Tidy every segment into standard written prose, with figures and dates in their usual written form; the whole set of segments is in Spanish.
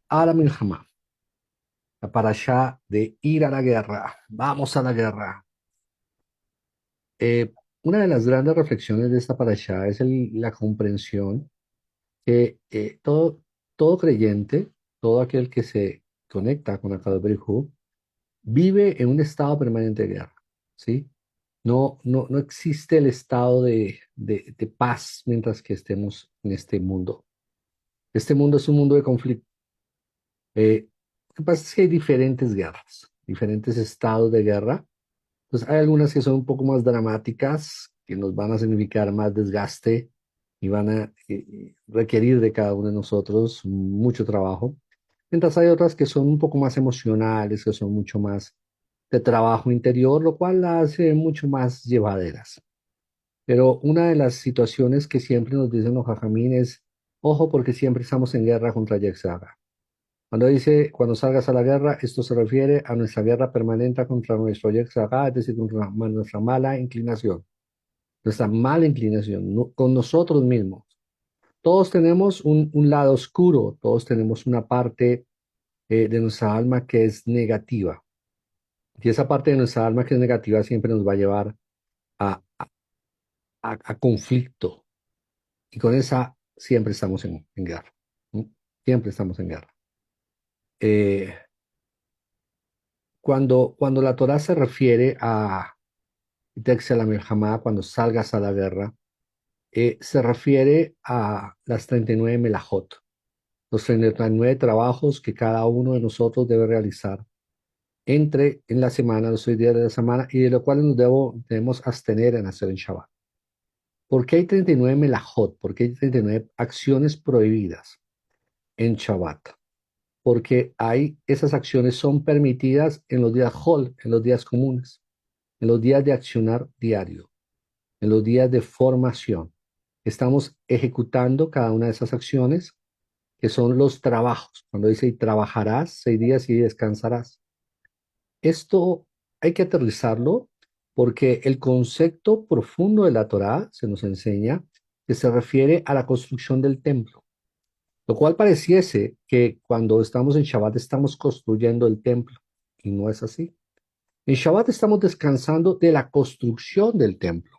Ahora Milhamá, la parashá de ir a la guerra. Vamos a la guerra. Eh, una de las grandes reflexiones de esta parashá es la comprensión que todo creyente, todo aquel que se conecta con Akadosh Baruj Hu, vive en un estado permanente de guerra, ¿sí? No existe el estado de paz mientras que estemos en este mundo. Este mundo es un mundo de conflicto. Lo que pasa es que hay diferentes guerras, diferentes estados de guerra. Pues hay algunas que son un poco más dramáticas, que nos van a significar más desgaste y van a requerir de cada uno de nosotros mucho trabajo. Mientras hay otras que son un poco más emocionales, que son mucho más de trabajo interior, lo cual las hace mucho más llevaderas. Pero una de las situaciones que siempre nos dicen los jajamín es, ojo, porque siempre estamos en guerra contra Yetzirah. Cuando dice, cuando salgas a la guerra, esto se refiere a nuestra guerra permanente contra nuestro Yetzirah, es decir, contra nuestra mala inclinación, con nosotros mismos. Todos tenemos un lado oscuro, todos tenemos una parte de nuestra alma que es negativa. Y esa parte de nuestra alma que es negativa siempre nos va a llevar a, a conflicto. Y con esa siempre estamos en guerra. ¿No? Siempre estamos en guerra. Eh, cuando la Torah se refiere a Texel Milhamá, cuando salgas a la guerra, se refiere a las 39 melajot, los 39 trabajos que cada uno de nosotros debe realizar en la semana, los 6 días de la semana, y de los cuales debemos abstener en hacer en Shabbat. ¿Por qué hay 39 melajot? ¿Por qué hay 39 acciones prohibidas en Shabbat? Porque esas acciones son permitidas en los días Hol, en los días comunes, en los días de accionar diario, en los días de formación. Estamos ejecutando cada una de esas acciones que son los trabajos. Cuando dice, y trabajarás 6 días y descansarás. Esto hay que aterrizarlo porque el concepto profundo de la Torá se nos enseña que se refiere a la construcción del templo, lo cual pareciese que cuando estamos en Shabbat estamos construyendo el templo y no es así. En Shabbat estamos descansando de la construcción del templo.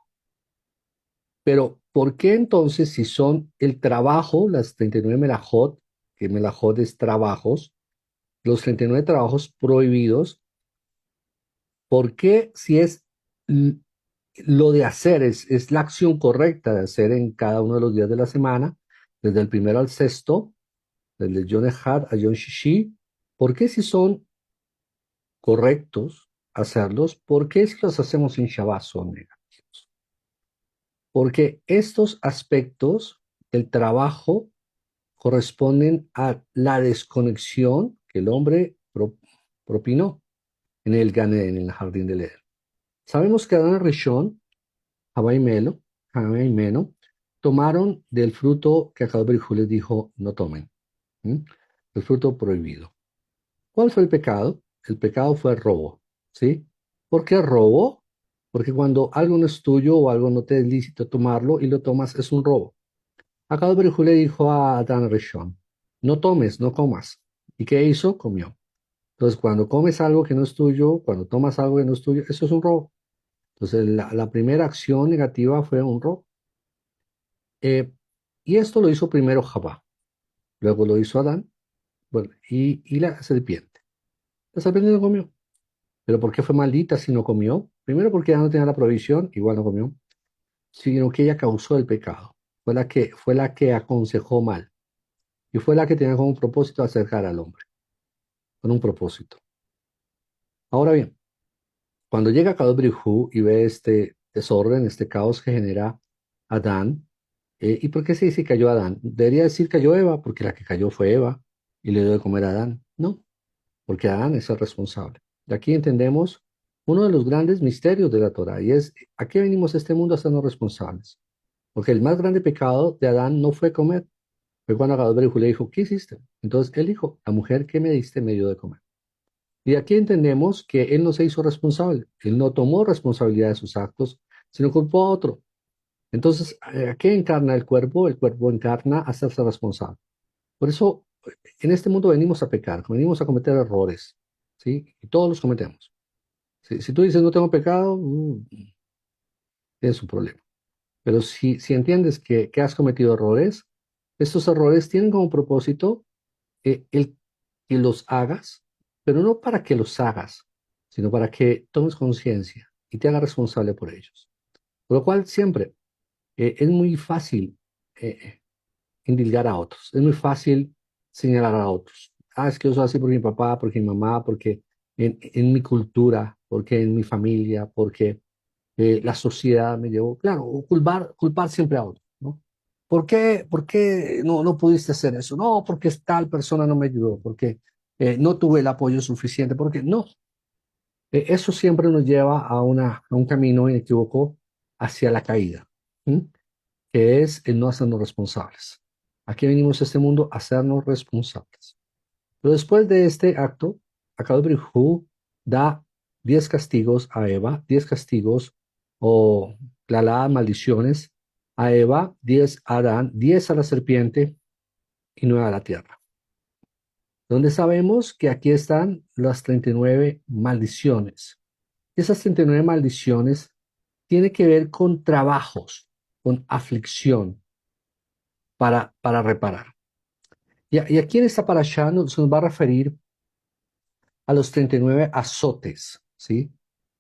Pero, ¿por qué entonces si son el trabajo, las 39 melajot, que melajot es trabajos, los 39 trabajos prohibidos, ¿por qué si es l- lo de hacer, es la acción correcta de hacer en cada uno de los días de la semana, desde el primero al sexto, desde Yom Ejad a Yom Shishi, ¿por qué si son correctos hacerlos, por qué si los hacemos en Shabbat son negativos? Porque estos aspectos del trabajo corresponden a la desconexión que el hombre propinó en el Ganeden, en el jardín del Edén. Sabemos que Adán y Rishon, Jabá y Meno, tomaron del fruto que Akadosh Hu les dijo no tomen, ¿m? El fruto prohibido. ¿Cuál fue el pecado? El pecado fue el robo, ¿sí? ¿Por qué robo? Porque cuando algo no es tuyo o algo no te es lícito tomarlo y lo tomas, es un robo. Akadosh Hu le dijo a Adán Rishon, no tomes, no comas. ¿Y qué hizo? Comió. Entonces, cuando comes algo que no es tuyo, cuando tomas algo que no es tuyo, eso es un robo. Entonces, la primera acción negativa fue un robo. Eh, y esto lo hizo primero Jabá, luego lo hizo Adán, bueno, y la serpiente. La serpiente no comió. ¿Pero por qué fue maldita si no comió? Primero porque ella no tenía la provisión, igual no comió, sino que ella causó el pecado. Fue la que aconsejó mal. Y fue la que tenía como propósito acercar al hombre, con un propósito. Ahora bien, cuando llega Kadosh Brijú y ve este desorden, este caos que genera Adán, ¿y por qué se dice cayó Adán? Debería decir cayó Eva, porque la que cayó fue Eva y le dio de comer a Adán. No, porque Adán es el responsable. Y aquí entendemos uno de los grandes misterios de la Torah, y es, ¿a qué venimos a este mundo a sernos responsables? Porque el más grande pecado de Adán no fue comer, fue cuando Kadosh Brijú le dijo, ¿qué hiciste? Entonces él dijo, la mujer que me diste me dio de comer. Y aquí entendemos que él no se hizo responsable, él no tomó responsabilidad de sus actos, sino culpó a otro. Entonces, ¿a qué encarna el cuerpo? El cuerpo encarna hacerse responsable. Por eso en este mundo venimos a pecar, venimos a cometer errores, ¿sí? Y todos los cometemos. Si tú dices no tengo pecado, tienes un problema. Pero si entiendes que has cometido errores, estos errores tienen como propósito el que los hagas, pero no para que los hagas, sino para que tomes conciencia y te hagas responsable por ellos. Por lo cual siempre es muy fácil indilgar a otros, es muy fácil señalar a otros. Ah, es que yo soy así porque mi papá, porque mi mamá, porque en mi cultura, porque en mi familia, porque la sociedad me llevó, claro, culpar siempre a otro, ¿no? ¿Por qué no pudiste hacer eso? No, porque tal persona no me ayudó, porque no tuve el apoyo suficiente, porque no. Eso siempre nos lleva a un camino inequívoco hacia la caída, ¿sí? Que es el no hacernos responsables. Aquí venimos a este mundo a hacernos responsables. Pero después de este acto, Akadosh Hu da 10 castigos a Eva, 10 castigos o la maldiciones a Eva, 10 a Adán, 10 a la serpiente y 9 a la tierra. Donde sabemos que aquí están las 39 maldiciones. Esas 39 maldiciones tienen que ver con trabajos, con aflicción para reparar. Y aquí en esta parasha se nos va a referir a los 39 azotes, ¿sí?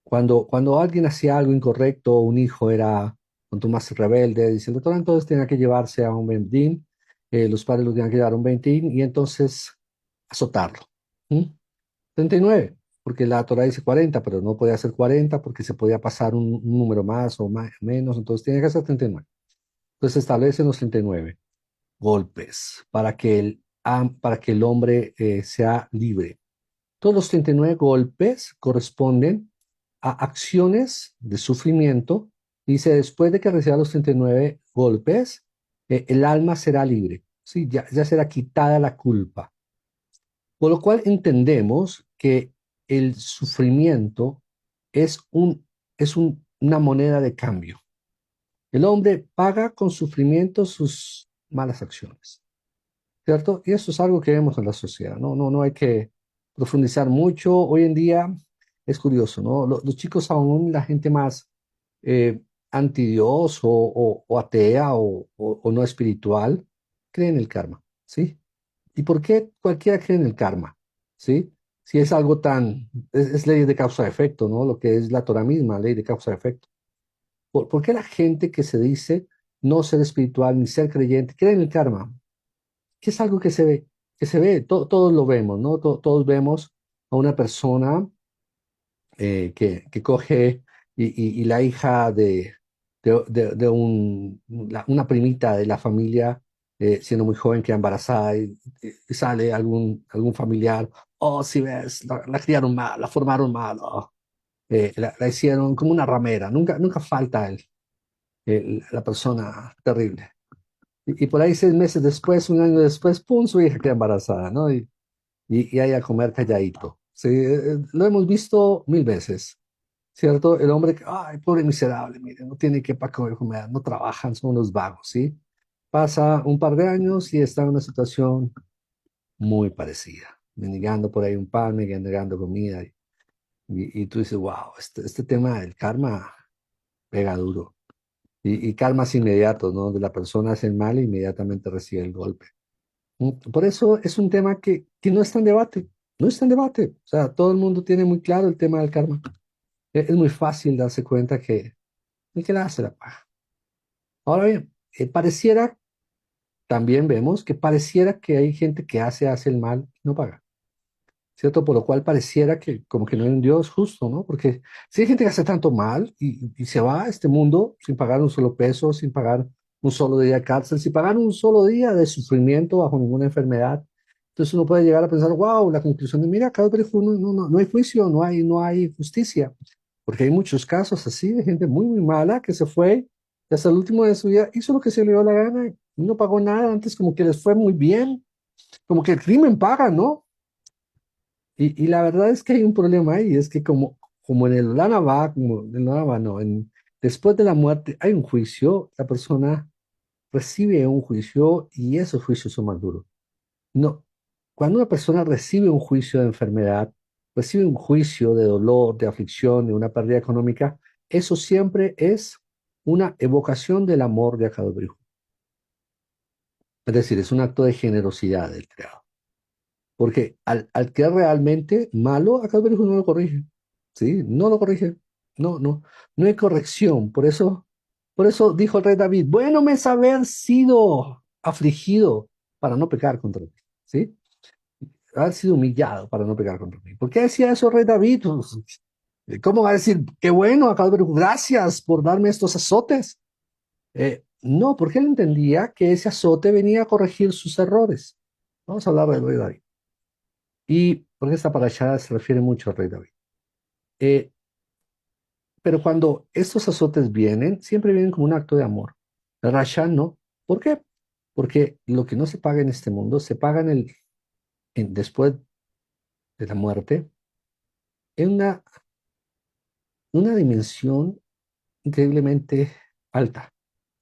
Cuando alguien hacía algo incorrecto, un hijo era cuanto más rebelde, dice el doctor, entonces tenía que llevarse a un Bedín, los padres lo tenían que llevar a un Bedín y entonces azotarlo. ¿Mm? 39, porque la Torah dice 40, pero no podía ser 40 porque se podía pasar un número más o menos, entonces tiene que ser 39. Entonces establecen los 39 golpes para que el hombre sea libre. Todos los 39 golpes corresponden a acciones de sufrimiento. Dice, después de que reciba los 39 golpes, el alma será libre, ¿sí? Ya será quitada la culpa. Por lo cual entendemos que el sufrimiento es una moneda de cambio. El hombre paga con sufrimiento sus malas acciones. ¿Cierto? Y eso es algo que vemos en la sociedad, ¿no? No hay que profundizar mucho. Hoy en día es curioso, ¿no? Los chicos aún, la gente más eh, anti-Dios o atea o no espiritual, creen en el karma, ¿sí? ¿Y por qué cualquiera cree en el karma? ¿Sí? Si es algo es ley de causa-efecto, ¿no? Lo que es la Torah misma, ley de causa-efecto. ¿Por qué la gente que se dice no ser espiritual ni ser creyente cree en el karma? Que es algo que se ve, todos lo vemos, ¿no? Todos vemos a una persona que coge y la hija de una primita de la familia, siendo muy joven, queda embarazada y sale algún familiar, oh, si ves, la criaron mal, la formaron mal, oh, la hicieron como una ramera, nunca falta la persona terrible. Y por ahí 6 meses después, un año después, ¡pum!, su hija queda embarazada, ¿no? Y ahí a comer calladito. Sí, lo hemos visto 1000 veces, ¿cierto? El hombre que, ay, pobre miserable, mire, no tiene que para comer, no trabajan, son unos vagos, ¿sí? Pasa un par de años y está en una situación muy parecida, mendigando por ahí un pan, mendigando comida. Y tú dices, wow, este tema del karma pega duro. Y karmas inmediatos, ¿no? De la persona hace el mal e inmediatamente recibe el golpe. Por eso es un tema que no está en debate, no está en debate. O sea, todo el mundo tiene muy claro el tema del karma. Es muy fácil darse cuenta que el que la hace la paga. Ahora bien, también vemos que pareciera que hay gente que hace el mal y no paga. ¿Cierto? Por lo cual pareciera que como que no hay un Dios justo, ¿no? Porque si hay gente que hace tanto mal y se va a este mundo sin pagar un solo peso, sin pagar un solo día de cárcel, sin pagar un solo día de sufrimiento bajo ninguna enfermedad, entonces uno puede llegar a pensar, wow, la conclusión de, mira, cada no, no hay juicio, no hay justicia, porque hay muchos casos así de gente muy, muy mala que se fue y hasta el último de su vida hizo lo que se le dio la gana y no pagó nada, antes como que les fue muy bien, como que el crimen paga, ¿no? Y la verdad es que hay un problema ahí, es que como en el Lanabá, como en el Lanabá, no, después de la muerte hay un juicio, la persona recibe un juicio y esos juicios son más duros. No, cuando una persona recibe un juicio de enfermedad, recibe un juicio de dolor, de aflicción, de una pérdida económica, eso siempre es una evocación del amor de Akadosh Baruj Hu. Es decir, es un acto de generosidad del creador. Porque al que es realmente malo, Akadosh Baruj Hu no lo corrige. ¿Sí? No lo corrige. No, no, no hay corrección. Por eso dijo el rey David, bueno me es haber sido afligido para no pecar contra ti. ¿Sí? Haber sido humillado para no pecar contra mí. ¿Por qué decía eso el rey David? Pues, ¿cómo va a decir, qué bueno, gracias por darme estos azotes? No, porque él entendía que ese azote venía a corregir sus errores. Vamos a hablar del rey David. Y porque esta parashá se refiere mucho al rey David. Eh, pero cuando estos azotes vienen, siempre vienen como un acto de amor. El Rasha no. ¿Por qué? Porque lo que no se paga en este mundo se paga después de la muerte en una dimensión increíblemente alta.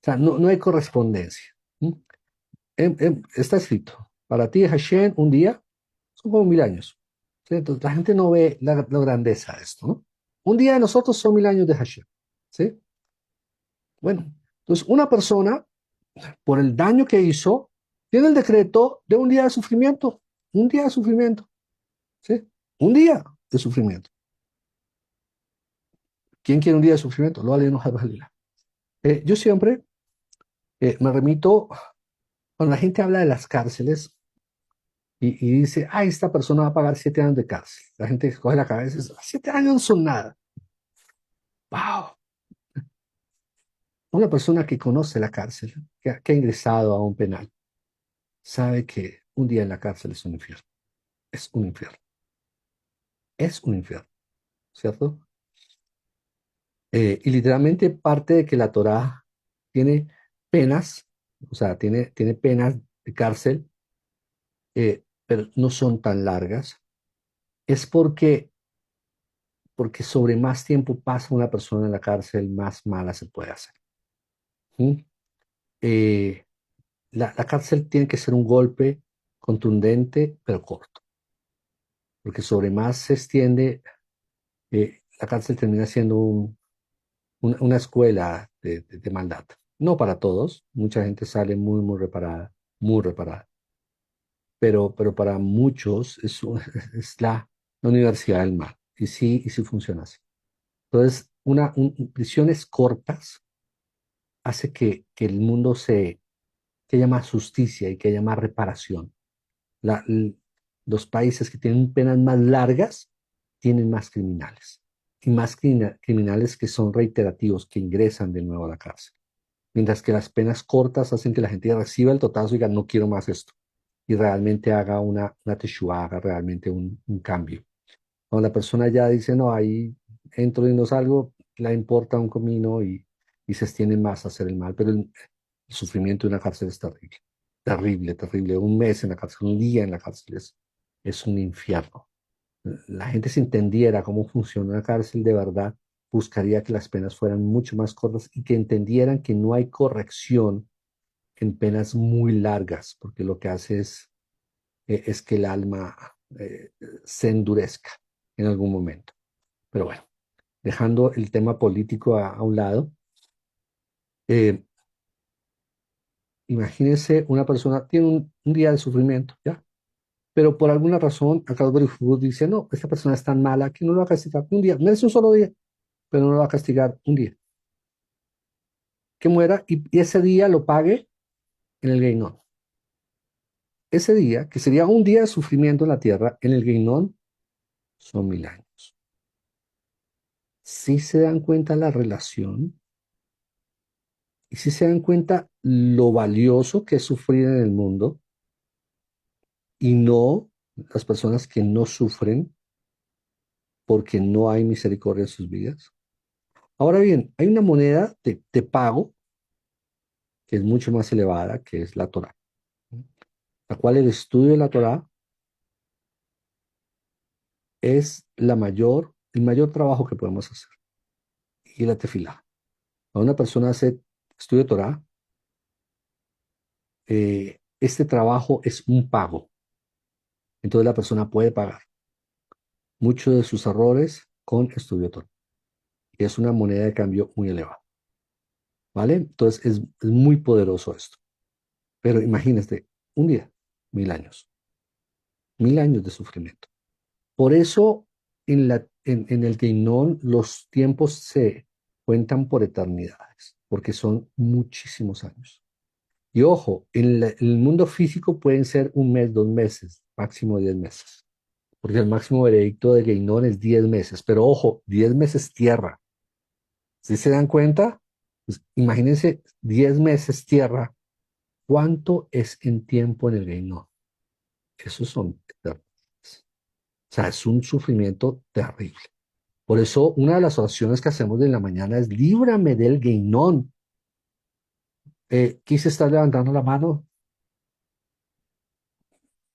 O sea, no hay correspondencia. ¿Mm? Está escrito, para ti Hashem un día son como 1000 años. ¿Sí? Entonces, la gente no ve la grandeza de esto, ¿no? Un día de nosotros son 1000 años de Hashem. ¿Sí? Bueno, entonces una persona, por el daño que hizo, tiene el decreto de un día de sufrimiento. Un día de sufrimiento. ¿Sí? Un día de sufrimiento. ¿Quién quiere un día de sufrimiento? Lo vale, no vale. Yo siempre me remito, cuando la gente habla de las cárceles y dice, ay, esta persona va a pagar 7 años de cárcel. La gente coge la cabeza y dice, 7 años no son nada. ¡Wow! Una persona que conoce la cárcel, que ha ingresado a un penal, sabe que un día en la cárcel es un infierno. Es un infierno. Es un infierno, ¿cierto? Y literalmente parte de que la Torá tiene penas, o sea, tiene penas de cárcel, pero no son tan largas, es porque sobre más tiempo pasa una persona en la cárcel, más mala se puede hacer. ¿Sí? Eh, la cárcel tiene que ser un golpe contundente, pero corto, porque sobre más se extiende, la cárcel termina siendo una escuela de maldad. No para todos, mucha gente sale muy reparada, pero para muchos es la universidad del mal, y sí funciona así. Entonces, prisiones cortas hace que el mundo que haya más justicia y que haya más reparación. La- l- los países que tienen penas más largas tienen más criminales y más criminales que son reiterativos, que ingresan de nuevo a la cárcel. Mientras que las penas cortas hacen que la gente reciba el totazo y diga, no quiero más esto, y realmente haga una teshuva, haga realmente un cambio. Cuando la persona ya dice, no, ahí entro y no salgo, la importa un comino y se extiende más a hacer el mal. Pero el sufrimiento de una cárcel es terrible, terrible, terrible. Un mes en la cárcel, un día en la cárcel es un infierno. La gente si entendiera cómo funciona una cárcel de verdad, buscaría que las penas fueran mucho más cortas y que entendieran que no hay corrección en penas muy largas, porque lo que hace es que el alma se endurezca en algún momento. Pero bueno, dejando el tema político a un lado, eh, imagínense una persona tiene un día de sufrimiento, ¿ya? Pero por alguna razón, acá Baruj dice, no, esta persona es tan mala que no lo va a castigar un día, merece un solo día, pero no lo va a castigar un día. Que muera y ese día lo pague en el Geinón. Ese día, que sería un día de sufrimiento en la tierra, en el Geinón son 1000 años. Si se dan cuenta la relación y si se dan cuenta lo valioso que es sufrir en el mundo y no las personas que no sufren porque no hay misericordia en sus vidas. Ahora bien, hay una moneda de pago que es mucho más elevada, que es la Torah, la cual el estudio de la Torah es el mayor trabajo que podemos hacer. Y la tefilá. Cuando una persona hace estudio de Torah, este trabajo es un pago. Entonces la persona puede pagar muchos de sus errores con estudio total. Y es una moneda de cambio muy elevada, ¿vale? Entonces es muy poderoso esto. Pero imagínate, un día, 1000 años, 1000 años de sufrimiento. Por eso en el Geinón los tiempos se cuentan por eternidades, porque son muchísimos años. Y ojo, en el mundo físico pueden ser un mes, 2 meses, máximo 10 meses, porque el máximo veredicto de Geinón es 10 meses. Pero ojo, 10 meses tierra. Si se dan cuenta, pues, imagínense 10 meses tierra, ¿cuánto es en tiempo en el Geinón? Esos son eternidades. O sea, es un sufrimiento terrible. Por eso, una de las oraciones que hacemos en la mañana es líbrame del Geinón. Quise estar levantando la mano.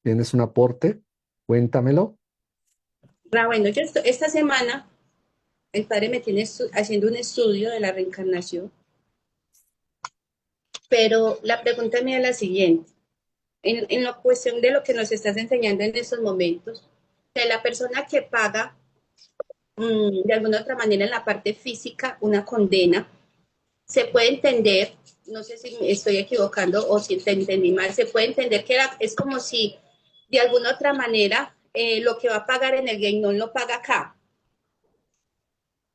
¿Tienes un aporte? Cuéntamelo. Bueno, esta semana el padre me tiene haciendo un estudio de la reencarnación, pero la pregunta mía es la siguiente. En la cuestión de lo que nos estás enseñando en estos momentos, que la persona que paga de alguna otra manera en la parte física una condena, se puede entender, no sé si me estoy equivocando o si te entendí mal, se puede entender que es como si de alguna otra manera lo que va a pagar en el game no lo paga acá,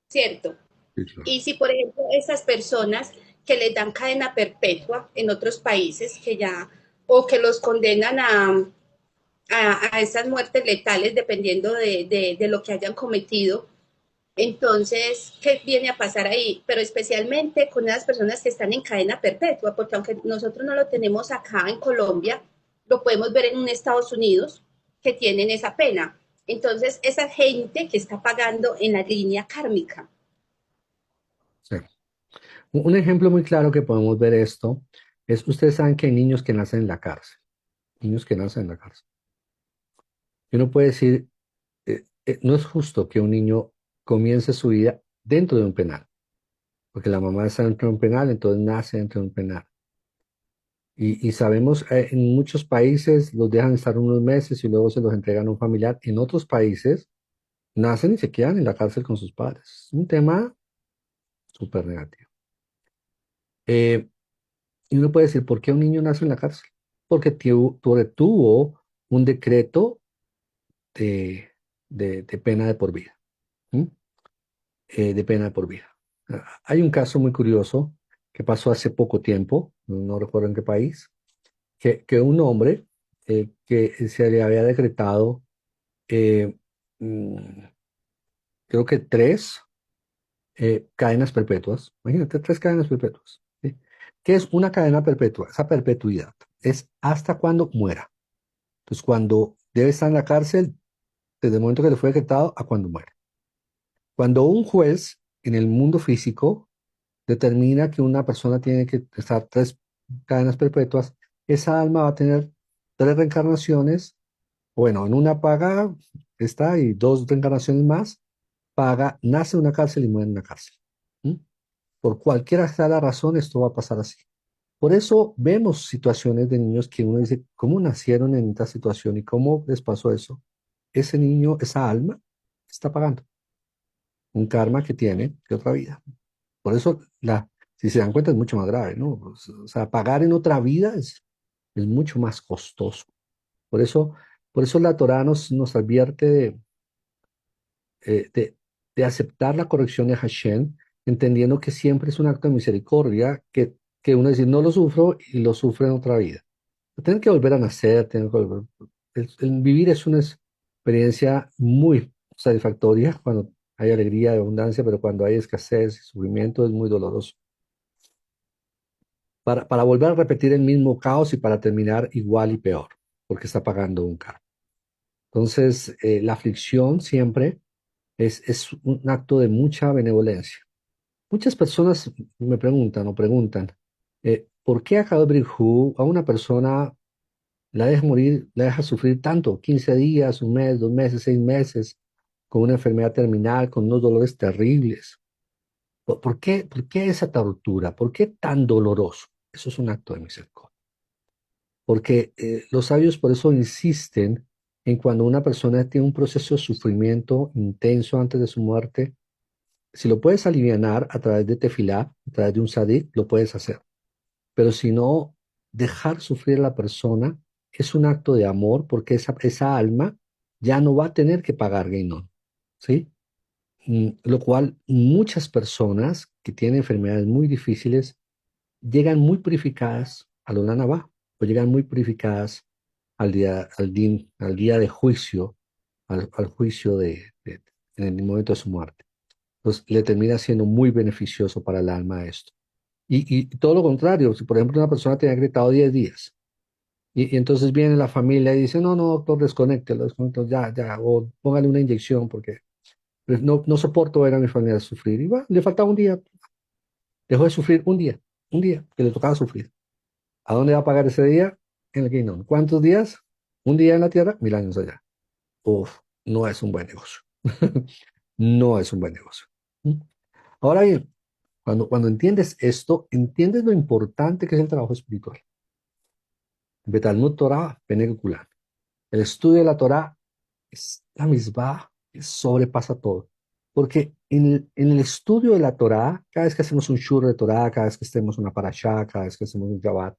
¿cierto? Sí, claro. Y si, por ejemplo, esas personas que les dan cadena perpetua en otros países que ya, o que los condenan a esas muertes letales dependiendo de lo que hayan cometido, entonces, ¿qué viene a pasar ahí? Pero especialmente con las personas que están en cadena perpetua, porque aunque nosotros no lo tenemos acá en Colombia, lo podemos ver en Estados Unidos que tienen esa pena. Entonces, esa gente que está pagando en la línea kármica. Sí. Un ejemplo muy claro que podemos ver esto es, ustedes saben que hay niños que nacen en la cárcel, niños que nacen en la cárcel. Y uno puede decir, no es justo que un niño comience su vida dentro de un penal, porque la mamá está dentro de un penal, entonces nace dentro de un penal. Y sabemos, en muchos países los dejan estar unos meses y luego se los entregan a un familiar. En otros países nacen y se quedan en la cárcel con sus padres. Es un tema súper negativo. Eh, y uno puede decir, ¿por qué un niño nace en la cárcel? Porque tuvo un decreto de, de pena de por vida. ¿M? De pena de por vida. Hay un caso muy curioso que pasó hace poco tiempo, no recuerdo en qué país, que un hombre que se le había decretado, eh, mm, creo que tres cadenas perpetuas. Imagínate, tres cadenas perpetuas. ¿Sí? ¿Qué es una cadena perpetua? Esa perpetuidad es hasta cuando muera. Entonces, cuando debe estar en la cárcel, desde el momento que le fue decretado a cuando muere. Cuando un juez en el mundo físico determina que una persona tiene que estar tres cadenas perpetuas, esa alma va a tener tres reencarnaciones. Bueno, en una paga está y dos reencarnaciones más, paga, nace en una cárcel y muere en una cárcel. ¿Mm? Por cualquiera sea la razón, esto va a pasar así. Por eso vemos situaciones de niños que uno dice, ¿cómo nacieron en esta situación y cómo les pasó eso? Ese niño, esa alma, está pagando un karma que tiene de otra vida. Por eso, si se dan cuenta, es mucho más grave, ¿no? O sea, pagar en otra vida es mucho más costoso. Por eso, por eso la Torá nos advierte eh, de, de aceptar la corrección de Hashem, entendiendo que siempre es un acto de misericordia, que uno dice, no lo sufro y lo sufre en otra vida. Tienen que volver a nacer, tienen que volver. El vivir es una experiencia muy satisfactoria cuando hay alegría y abundancia, pero cuando hay escasez y sufrimiento es muy doloroso. Para volver a repetir el mismo caos y para terminar igual y peor, porque está pagando un karma. Entonces, la aflicción siempre es un acto de mucha benevolencia. Muchas personas me preguntan o preguntan, ¿por qué a Kadosh a una persona la deja morir, la deja sufrir tanto? 15 días, un mes, 2 meses, 6 meses, con una enfermedad terminal, con unos dolores terribles. ¿Por qué esa tortura? ¿Por qué tan doloroso? Eso es un acto de misericordia. Porque los sabios por eso insisten en cuando una persona tiene un proceso de sufrimiento intenso antes de su muerte, si lo puedes alivianar a través de tefilá, a través de un sadik, lo puedes hacer. Pero si no, dejar sufrir a la persona es un acto de amor porque esa alma ya no va a tener que pagar Gainon, ¿sí? Lo cual muchas personas que tienen enfermedades muy difíciles llegan muy purificadas al Olam Abba o llegan muy purificadas al día de juicio, al juicio en el momento de su muerte. Entonces le termina siendo muy beneficioso para el alma esto. Y todo lo contrario, si por ejemplo una persona tiene agregado 10 días y entonces viene la familia y dice, no, no, doctor, desconéctelo, ya, ya, o póngale una inyección porque pues, no, no soporto ver a mi familia sufrir. Y bueno, le faltaba un día, dejó de sufrir un día que le tocaba sufrir. ¿A dónde va a pagar ese día? En el Guinón. ¿Cuántos días? Un día en la tierra, 1000 años allá. Uf, no es un buen negocio. No es un buen negocio. ¿Mm? Ahora bien, cuando entiendes esto, entiendes lo importante que es el trabajo espiritual. Betalmud Torah, Peneg Kulan. El estudio de la Torah es la misma, sobrepasa todo. Porque en el estudio de la Torah, cada vez que hacemos un shur de Torah, cada vez que hacemos una parashá, cada vez que hacemos un Shabbat,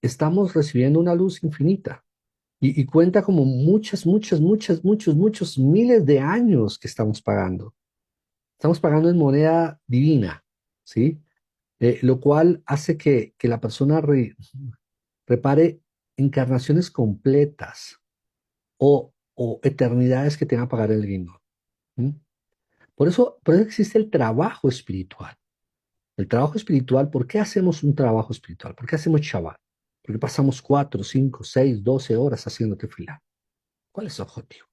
estamos recibiendo una luz infinita. Y cuenta como muchos miles de años que estamos pagando. Estamos pagando en moneda divina, ¿sí? Lo cual hace que la persona repare encarnaciones completas o eternidades que tenga que pagar el guindo. ¿Mm? Por eso existe el trabajo espiritual. El trabajo espiritual, ¿por qué hacemos un trabajo espiritual? ¿Por qué hacemos Shabbat? Porque pasamos 4, 5, 6, 12 horas haciendo tefilá. ¿Cuál es el objetivo?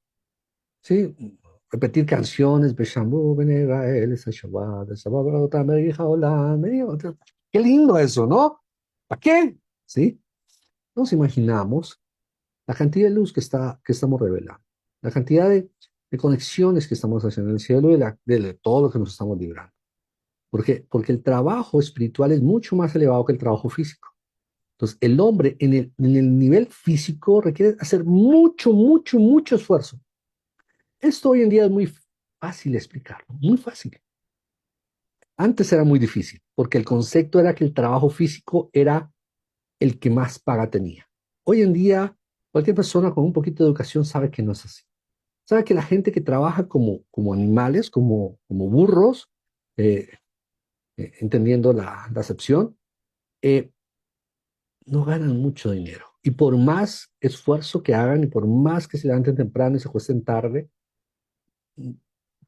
Sí, repetir canciones, Beshambu, Benega, El Shabbat, El Shabbat, Barata, Merija, Hola, qué lindo eso, ¿no? ¿Para qué? ¿Sí? Nos imaginamos la cantidad de luz que estamos revelando, la cantidad de conexiones que estamos haciendo en el cielo y de todo lo que nos estamos librando. Porque el trabajo espiritual es mucho más elevado que el trabajo físico. Entonces, el hombre en el nivel físico requiere hacer mucho esfuerzo. Esto hoy en día es muy fácil de explicarlo, muy fácil. Antes era muy difícil, porque el concepto era que el trabajo físico era el que más paga tenía. Hoy en día, cualquier persona con un poquito de educación sabe que no es así. Sabe que la gente que trabaja como animales, como burros, eh, entendiendo la acepción, eh, no ganan mucho dinero. Y por más esfuerzo que hagan y por más que se levanten temprano y se acuesten tarde,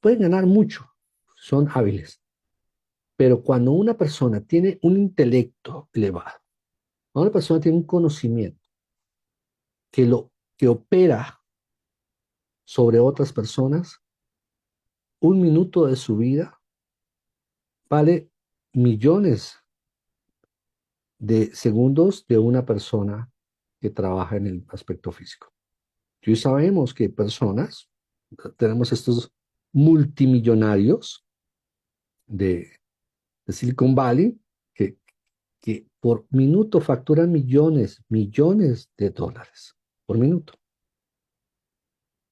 pueden ganar mucho. Son hábiles. Pero cuando una persona tiene un intelecto elevado, cuando una persona tiene un conocimiento que opera sobre otras personas, un minuto de su vida vale millones de segundos de una persona que trabaja en el aspecto físico. Y sabemos que personas, tenemos estos multimillonarios de, de Silicon Valley, que, que por minuto facturan millones de dólares por minuto.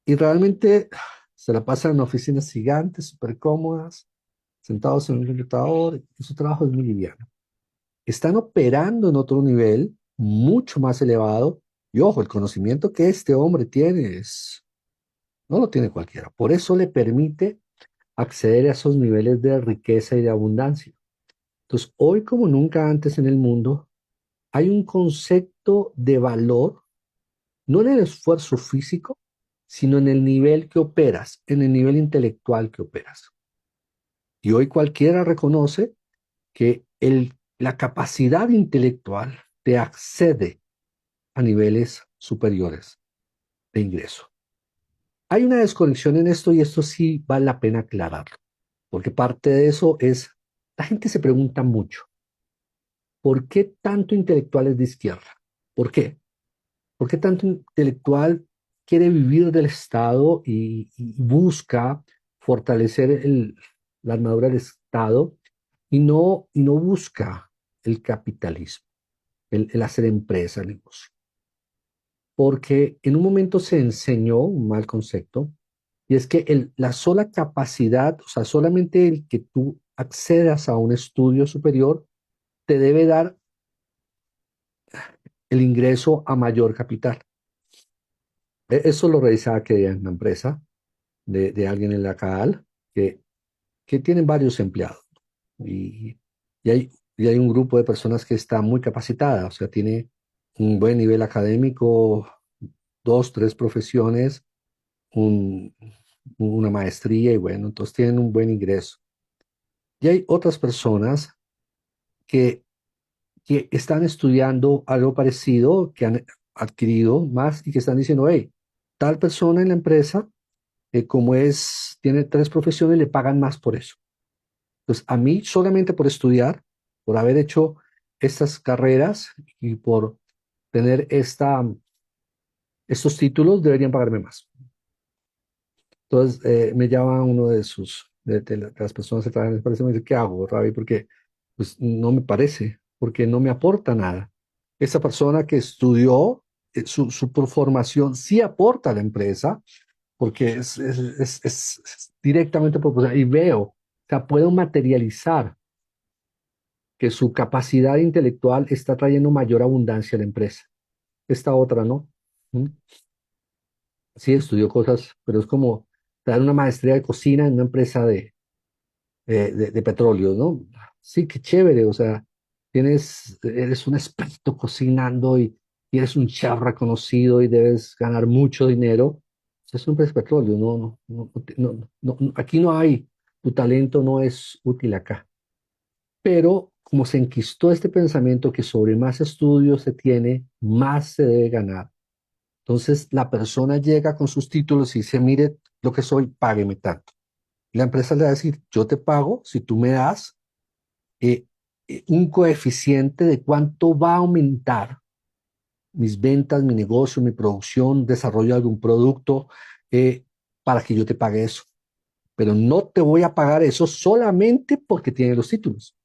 Y realmente se la pasan en oficinas gigantes, súper cómodas, sentados en un computador, y su trabajo es muy liviano. Están operando en otro nivel mucho más elevado. Y ojo, el conocimiento que este hombre tiene no lo tiene cualquiera. Por eso le permite acceder a esos niveles de riqueza y de abundancia. Entonces, hoy como nunca antes en el mundo, hay un concepto de valor, no en el esfuerzo físico, sino en el nivel que operas, en el nivel intelectual que operas. Y hoy cualquiera reconoce que la capacidad intelectual te accede a niveles superiores de ingreso. Hay una desconexión en esto y esto sí vale la pena aclararlo, porque parte de eso es, la gente se pregunta mucho, ¿por qué tanto intelectual es de izquierda? ¿Por qué? ¿Por qué tanto intelectual quiere vivir del Estado y busca fortalecer la armadura del Estado y no busca el capitalismo, el hacer empresa, el negocio? porque en un momento se enseñó un mal concepto, y es que la sola capacidad, o sea, solamente el que tú accedas a un estudio superior, te debe dar el ingreso a mayor capital. Eso lo revisaba que en una empresa de alguien en la CAAL, que tienen varios empleados. Y, y hay, y hay un grupo de personas que está muy capacitada, o sea, tiene un buen nivel académico, dos, tres profesiones, un- una maestría y bueno, entonces tienen un buen ingreso. Y hay otras personas que, que están estudiando algo parecido, que han adquirido más y que están diciendo, hey, tal persona en la empresa, como tiene tres profesiones, le pagan más por eso. Entonces, a mí solamente por estudiar, por haber hecho estas carreras y por tener estos títulos, deberían pagarme más. Entonces, me llama uno de las personas que trabajan en el país y me dice, ¿qué hago, Ravi? Porque pues, no me parece, porque no me aporta nada. Esa persona que estudió, su formación sí aporta a la empresa, porque es directamente proporcional. Y veo, o sea, puedo materializar que su capacidad intelectual está trayendo mayor abundancia a la empresa. Esta otra no. ¿Mm? Sí, estudió cosas, pero es como dar una maestría de cocina en una empresa de petróleo, ¿no? Sí, qué chévere, o sea, eres un experto cocinando y eres un chef reconocido y debes ganar mucho dinero. Es una empresa de petróleo, aquí no hay, tu talento no es útil acá. Pero como se enquistó este pensamiento que sobre más estudios se tiene, más se debe ganar. Entonces la persona llega con sus títulos y dice, mire lo que soy, págueme tanto. Y la empresa le va a decir, yo te pago si tú me das eh, un coeficiente de cuánto va a aumentar mis ventas, mi negocio, mi producción, desarrollo de algún producto, para que yo te pague eso. Pero no te voy a pagar eso solamente porque tiene los títulos.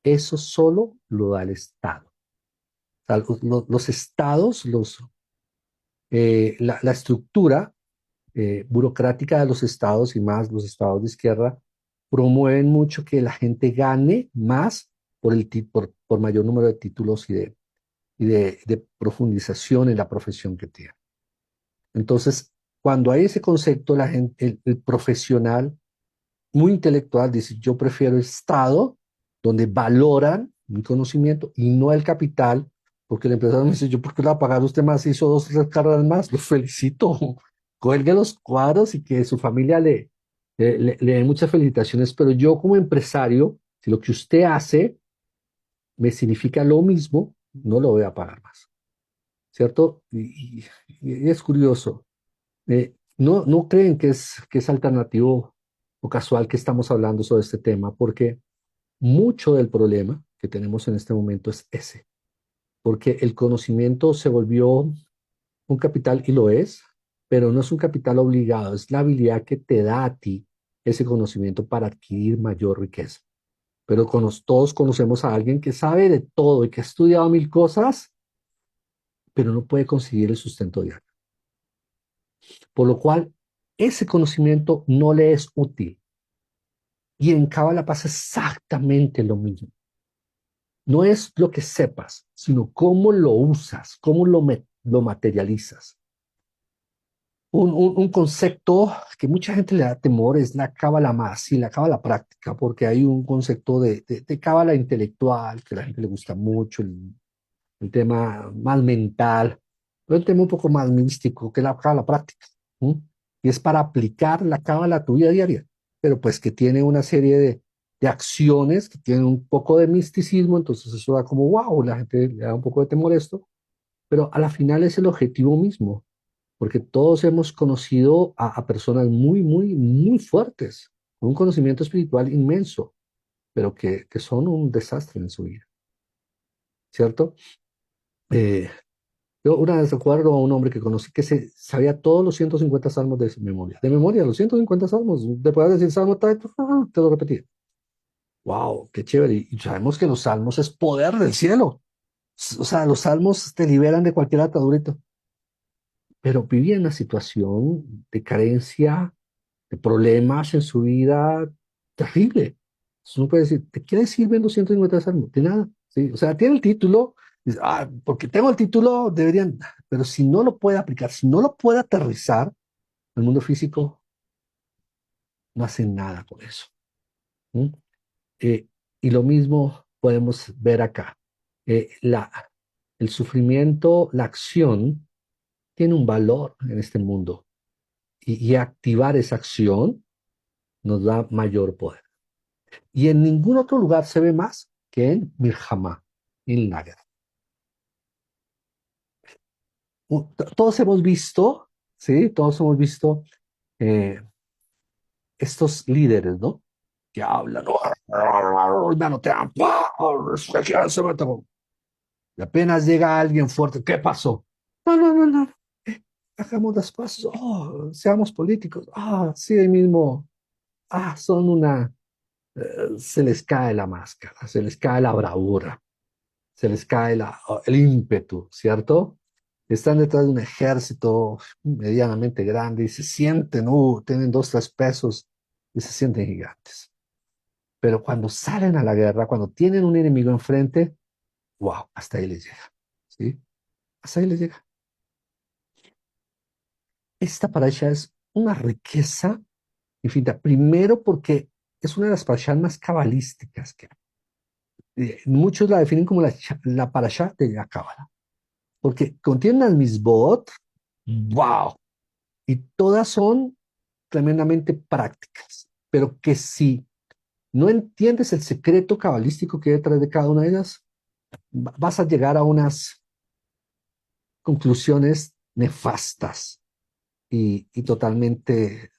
Eso solo lo da el Estado. O sea, los estados, la estructura burocrática de los estados y más los estados de izquierda promueven mucho que la gente gane más por mayor número de títulos y de profundización en la profesión que tiene. Entonces, cuando hay ese concepto, la gente, el profesional muy intelectual dice, yo prefiero el Estado donde valoran mi conocimiento y no el capital, porque el empresario me dice, yo por qué le voy a pagar a usted más? Hizo dos, tres carreras más, lo felicito, cuelgue los cuadros y que su familia le dé muchas felicitaciones, pero yo como empresario, si lo que usted hace me significa lo mismo, no lo voy a pagar más, ¿cierto? Y es curioso. No creen que es alternativo o casual que estamos hablando sobre este tema, porque mucho del problema que tenemos en este momento es ese, porque el conocimiento se volvió un capital y lo es, pero no es un capital obligado, es la habilidad que te da a ti ese conocimiento para adquirir mayor riqueza. Pero todos conocemos a alguien que sabe de todo y que ha estudiado mil cosas, pero no puede conseguir el sustento diario. Por lo cual, ese conocimiento no le es útil. Y en Cábala pasa exactamente lo mismo. No es lo que sepas, sino cómo lo usas, cómo lo materializas. Un concepto que mucha gente le da temor es la cábala más y la cábala práctica, porque hay un concepto de cábala intelectual que a la gente le gusta mucho, el tema más mental, pero un tema un poco más místico que la cábala práctica. ¿Sí? Y es para aplicar la cábala a tu vida diaria, pero pues que tiene una serie de acciones que tienen un poco de misticismo, entonces eso da como wow, la gente le da un poco de temor a esto, pero a la final es el objetivo mismo, porque todos hemos conocido a personas muy, muy, muy fuertes, con un conocimiento espiritual inmenso, pero que son un desastre en su vida, ¿cierto? Eh, yo una vez recuerdo a un hombre que conocí que se sabía todos los 150 salmos de memoria. De memoria, los 150 salmos. Te puedes decir salmo, te lo repetía. ¡Wow! ¡Qué chévere! Y sabemos que los salmos es poder del cielo. O sea, los salmos te liberan de cualquier atadurito. pero vivía en una situación de carencia, de problemas en su vida terrible. Entonces uno puede decir, ¿de qué le sirven 250 salmos? De nada, ¿sí? O sea, tiene el título, dice, ah, porque tengo el título, deberían, pero si no lo puede aplicar, si no lo puede aterrizar al mundo físico, no hacen nada con eso. ¿Mm? Eh, y lo mismo podemos ver acá. El sufrimiento, la acción, tiene un valor en este mundo y activar esa acción nos da mayor poder. Y en ningún otro lugar se ve más que en Mirjama, en la guerra. Todos hemos visto, ¿sí? Todos hemos visto eh, estos líderes, ¿no? Que hablan, manotean, y apenas llega alguien fuerte, ¿qué pasó? No, no, no, no. Hagamos las paces, seamos políticos, sí, ahí mismo, son una, se les cae la máscara, se les cae la bravura, se les cae el ímpetu, ¿cierto? Están detrás de un ejército medianamente grande y se sienten, tienen 2, 3 pesos y se sienten gigantes. Pero cuando salen a la guerra, cuando tienen un enemigo enfrente, wow, hasta ahí les llega, ¿sí? Hasta ahí les llega. Esta parasha es una riqueza infinita. Primero porque es una de las parashas más cabalísticas que hay. Muchos la definen como la parasha de la cábala, porque contiene unas misbot, wow, y todas son tremendamente prácticas, pero que si no entiendes el secreto cabalístico que hay detrás de cada una de ellas, vas a llegar a unas conclusiones nefastas y totalmente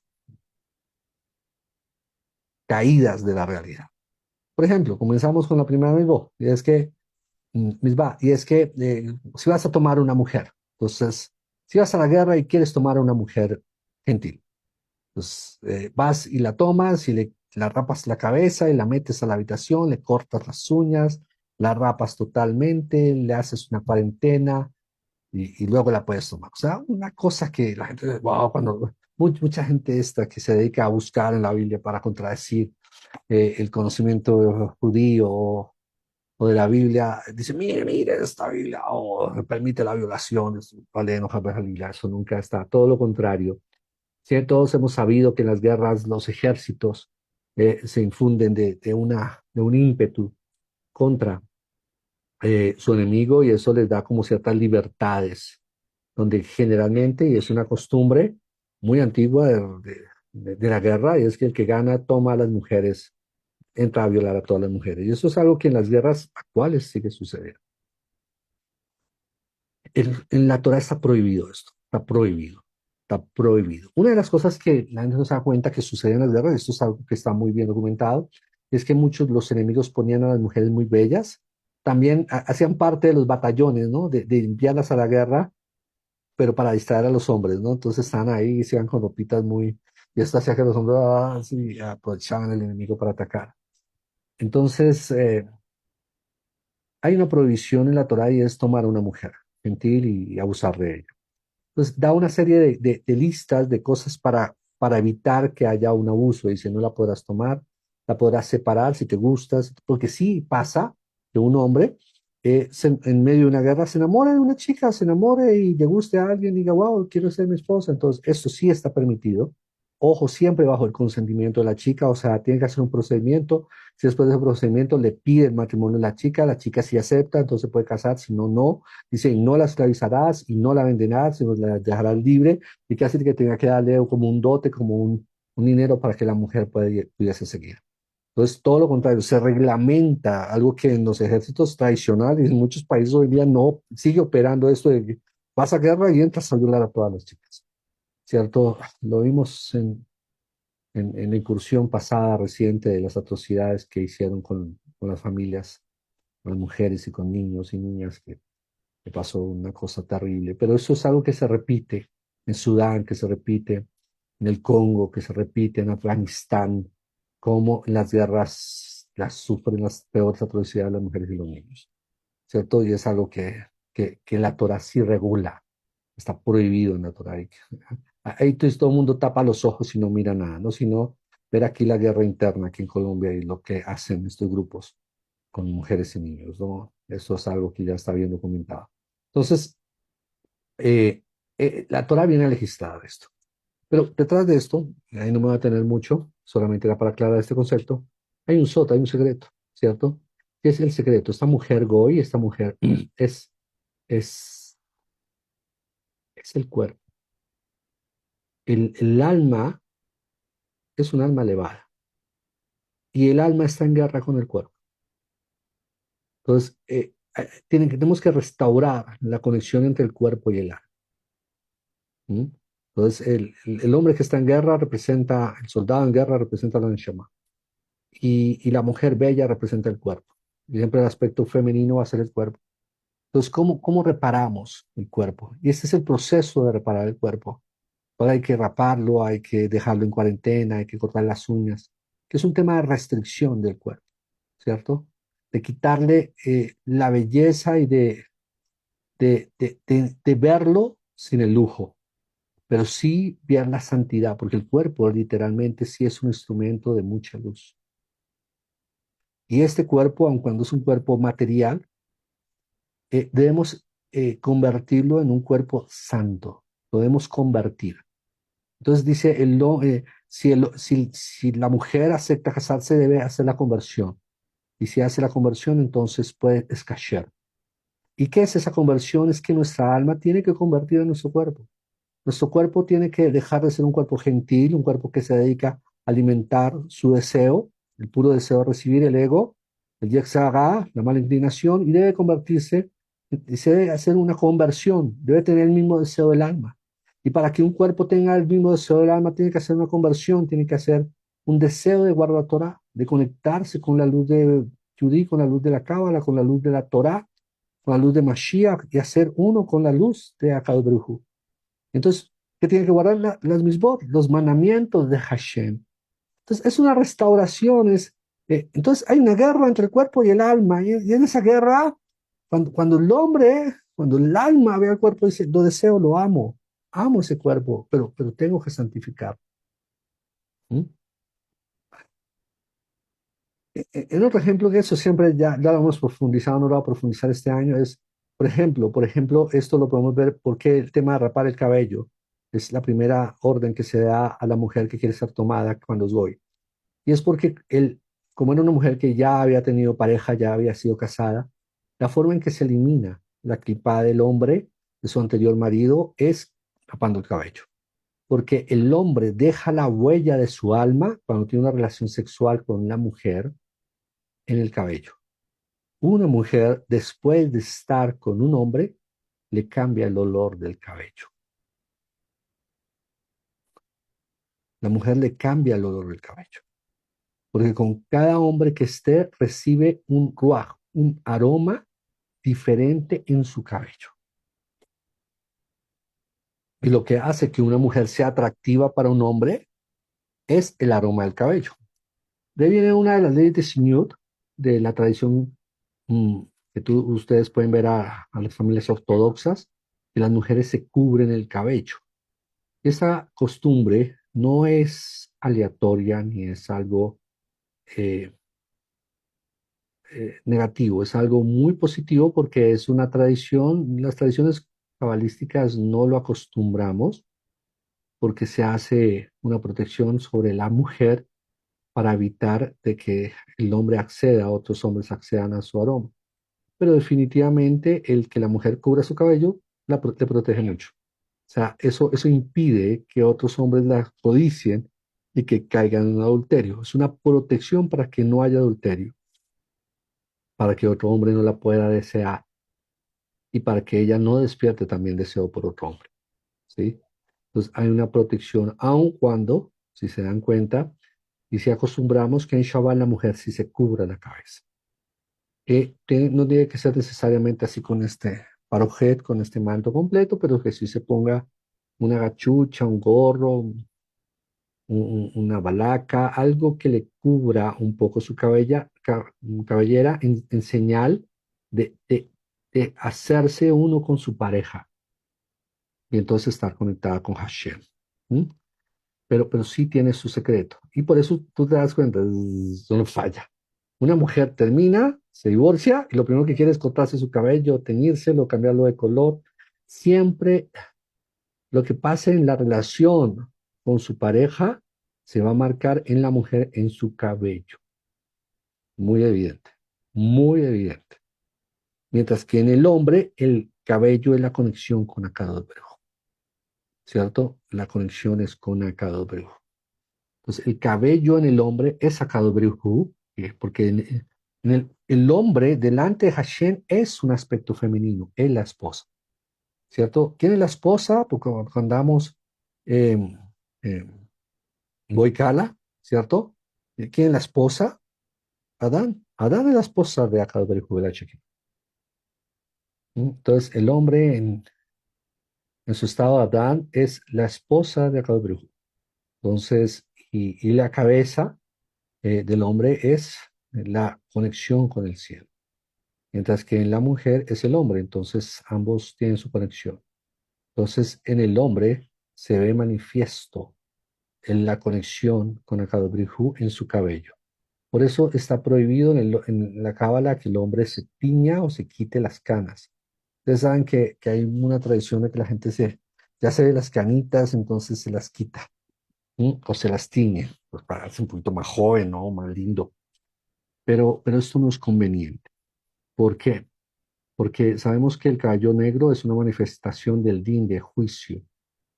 caídas de la realidad. Por ejemplo, comenzamos con la primera misbah, y es que, si vas a tomar una mujer, entonces, si vas a la guerra y quieres tomar a una mujer gentil, pues vas y la tomas y la rapas la cabeza y la metes a la habitación, le cortas las uñas, la rapas totalmente, le haces una cuarentena y luego la puedes tomar. O sea, una cosa que la gente, wow, mucha gente esta que se dedica a buscar en la Biblia para contradecir el conocimiento judío o de la Biblia, dice, mire, mire, esta Biblia permite la violación, vale, no, eso nunca está, todo lo contrario. Sí, todos hemos sabido que en las guerras los ejércitos se infunden de un ímpetu contra su enemigo y eso les da como ciertas libertades, donde generalmente, y es una costumbre muy antigua de la guerra, y es que el que gana toma a las mujeres, entra a violar a todas las mujeres. Y eso es algo que en las guerras actuales sigue sucediendo. En la Torah está prohibido esto, está prohibido, está prohibido. Una de las cosas que la gente no se da cuenta que sucede en las guerras, esto es algo que está muy bien documentado, es que muchos los enemigos ponían a las mujeres muy bellas, también hacían parte de los batallones, ¿no? De enviarlas a la guerra, pero para distraer a los hombres, ¿no? Entonces están ahí y se van con ropitas muy, y esto hacía que los hombres sí, aprovechaban el enemigo para atacar. Entonces, hay una prohibición en la Torah y es tomar a una mujer gentil y abusar de ella. Pues da una serie de listas de cosas para evitar que haya un abuso. Dice, no la podrás tomar, la podrás separar si te gustas, porque sí pasa que un hombre en medio de una guerra se enamore de una chica, se enamore y le guste a alguien y diga, wow, quiero ser mi esposa. Entonces, esto sí está permitido. Ojo, siempre bajo el consentimiento de la chica, o sea, tiene que hacer un procedimiento. Si después de ese procedimiento le pide el matrimonio a la chica sí acepta, entonces puede casar, si no, no. Dice, y no la esclavizarás y no la venderás, sino la dejarás libre. Y que hace que tenga que darle como un dote, como un dinero para que la mujer pudiese seguir. Entonces, todo lo contrario, se reglamenta algo que en los ejércitos tradicionales, en muchos países hoy día no sigue operando esto de que vas a guerra y entras a violar a todas las chicas, ¿cierto? Lo vimos en la incursión pasada reciente de las atrocidades que hicieron con las familias, con las mujeres y con niños y niñas que pasó una cosa terrible, pero eso es algo que se repite en Sudán, que se repite en el Congo, que se repite en Afganistán, como en las guerras las sufren las peores atrocidades las mujeres y los niños, ¿cierto? Y es algo que la Torah sí regula, Está prohibido en la Torá. Ahí entonces todo el mundo tapa los ojos y no mira nada, ¿no? Sino ver aquí la guerra interna aquí en Colombia y lo que hacen estos grupos con mujeres y niños, ¿no? Eso es algo que ya está bien documentado. Entonces, eh, la Torá viene a legislar esto. Pero detrás de esto, y ahí no me voy a tener mucho, solamente era para aclarar este concepto, hay un sota, hay un secreto, ¿cierto? ¿Qué es el secreto? Esta mujer Goy, esta mujer es, es, es el cuerpo. El alma es un alma elevada y el alma está en guerra con el cuerpo. Entonces, tenemos que restaurar la conexión entre el cuerpo y el alma. ¿Mm? Entonces, el hombre que está en guerra representa, el soldado en guerra representa la Neshama y la mujer bella representa el cuerpo. Y siempre el aspecto femenino va a ser el cuerpo. Entonces, ¿cómo reparamos el cuerpo? Y este es el proceso de reparar el cuerpo. Ahora hay que raparlo, hay que dejarlo en cuarentena, hay que cortar las uñas, que es un tema de restricción del cuerpo, ¿cierto? De quitarle la belleza y de verlo sin el lujo, pero sí ver la santidad, porque el cuerpo literalmente sí es un instrumento de mucha luz. Y este cuerpo, aun cuando es un cuerpo material, debemos convertirlo en un cuerpo santo. Lo debemos convertir. Entonces dice, si la mujer acepta casarse, debe hacer la conversión. Y si hace la conversión, entonces puede escachear. ¿Y qué es esa conversión? Es que nuestra alma tiene que convertir en nuestro cuerpo. Nuestro cuerpo tiene que dejar de ser un cuerpo gentil, un cuerpo que se dedica a alimentar su deseo, el puro deseo de recibir el ego, el yexagá, la mala inclinación, y debe convertirse, y se debe hacer una conversión, debe tener el mismo deseo del alma. Y para que un cuerpo tenga el mismo deseo del alma, tiene que hacer una conversión, tiene que hacer un deseo de guardar Torah, de conectarse con la luz de Judí, con la luz de la Cábala, con la luz de la Torah, con la luz de Mashiach, y hacer uno con la luz de Akadosh Baruj Hu. Entonces, ¿qué tiene que guardar? Las misbot, los mandamientos de Hashem. Entonces, es una restauración. Entonces, hay una guerra entre el cuerpo y el alma. Y en esa guerra, cuando el hombre, cuando el alma ve al cuerpo, dice, lo deseo, lo amo. Amo ese cuerpo, pero tengo que santificar. ¿Mm? En otro ejemplo que eso siempre ya lo hemos profundizado, no lo voy a profundizar este año, es, por ejemplo, esto lo podemos ver porque el tema de rapar el cabello es la primera orden que se da a la mujer que quiere ser tomada cuando es goy. Y es porque él, como era una mujer que ya había tenido pareja, ya había sido casada, la forma en que se elimina la clipada del hombre de su anterior marido es rapando el cabello. Porque el hombre deja la huella de su alma cuando tiene una relación sexual con una mujer en el cabello. Una mujer, después de estar con un hombre, le cambia el olor del cabello. La mujer le cambia el olor del cabello. Porque con cada hombre que esté, recibe un ruaj, un aroma diferente en su cabello. Y lo que hace que una mujer sea atractiva para un hombre es el aroma del cabello. De ahí viene una de las leyes de Sinyut, de la tradición mm, que ustedes pueden ver a las familias ortodoxas, que las mujeres se cubren el cabello. Esa costumbre no es aleatoria ni es algo eh, negativo, es algo muy positivo porque es una tradición, las tradiciones cabalísticas no lo acostumbramos porque se hace una protección sobre la mujer para evitar de que el hombre acceda, otros hombres accedan a su aroma. Pero definitivamente el que la mujer cubra su cabello le protege mucho. O sea, eso impide que otros hombres la codicien y que caigan en adulterio. Es una protección para que no haya adulterio, para que otro hombre no la pueda desear y para que ella no despierte también deseo por otro hombre, ¿sí? Entonces hay una protección, aun cuando, si se dan cuenta, y si acostumbramos que en Shabbat la mujer sí se cubra la cabeza. No tiene que ser necesariamente así con este parojet, con este manto completo, pero que sí se ponga una gachucha, un gorro, una balaca, algo que le cubra un poco su cabellera en señal de hacerse uno con su pareja, y entonces estar conectada con Hashem. ¿Mm? Pero sí tiene su secreto. Y por eso tú te das cuenta, no falla. Una mujer termina, se divorcia y lo primero que quiere es cortarse su cabello, teñírselo, cambiarlo de color. Siempre lo que pase en la relación con su pareja se va a marcar en la mujer en su cabello. Muy evidente, muy evidente. Mientras que en el hombre el cabello es la conexión con Akadosh Baruj, ¿cierto? La conexión es con Akadosh Baruj. Entonces, el cabello en el hombre es sacado Brihu, porque el hombre delante de Hashem es un aspecto femenino, es la esposa, ¿cierto? ¿Quién es la esposa? Porque cuando andamos eh, eh, Boicala, ¿cierto? ¿Quién es la esposa? Adán. Adán es la esposa de Akad Brihu, de la chiquita. Entonces, el hombre en su estado Adán es la esposa de Akad Brihu. Entonces, y la cabeza del hombre es la conexión con el cielo, mientras que en la mujer es el hombre, entonces ambos tienen su conexión. Entonces en el hombre se ve manifiesto en la conexión con Akadosh Brijú en su cabello. Por eso está prohibido en la Cábala que el hombre se tiña o se quite las canas. Ustedes saben que hay una tradición de que la gente ya se ve las canitas, entonces se las quita, ¿sí? O se las tiñe, pues para verse un poquito más joven, ¿no? Más lindo. Pero esto no es conveniente. ¿Por qué? Porque sabemos que el cabello negro es una manifestación del din, de juicio,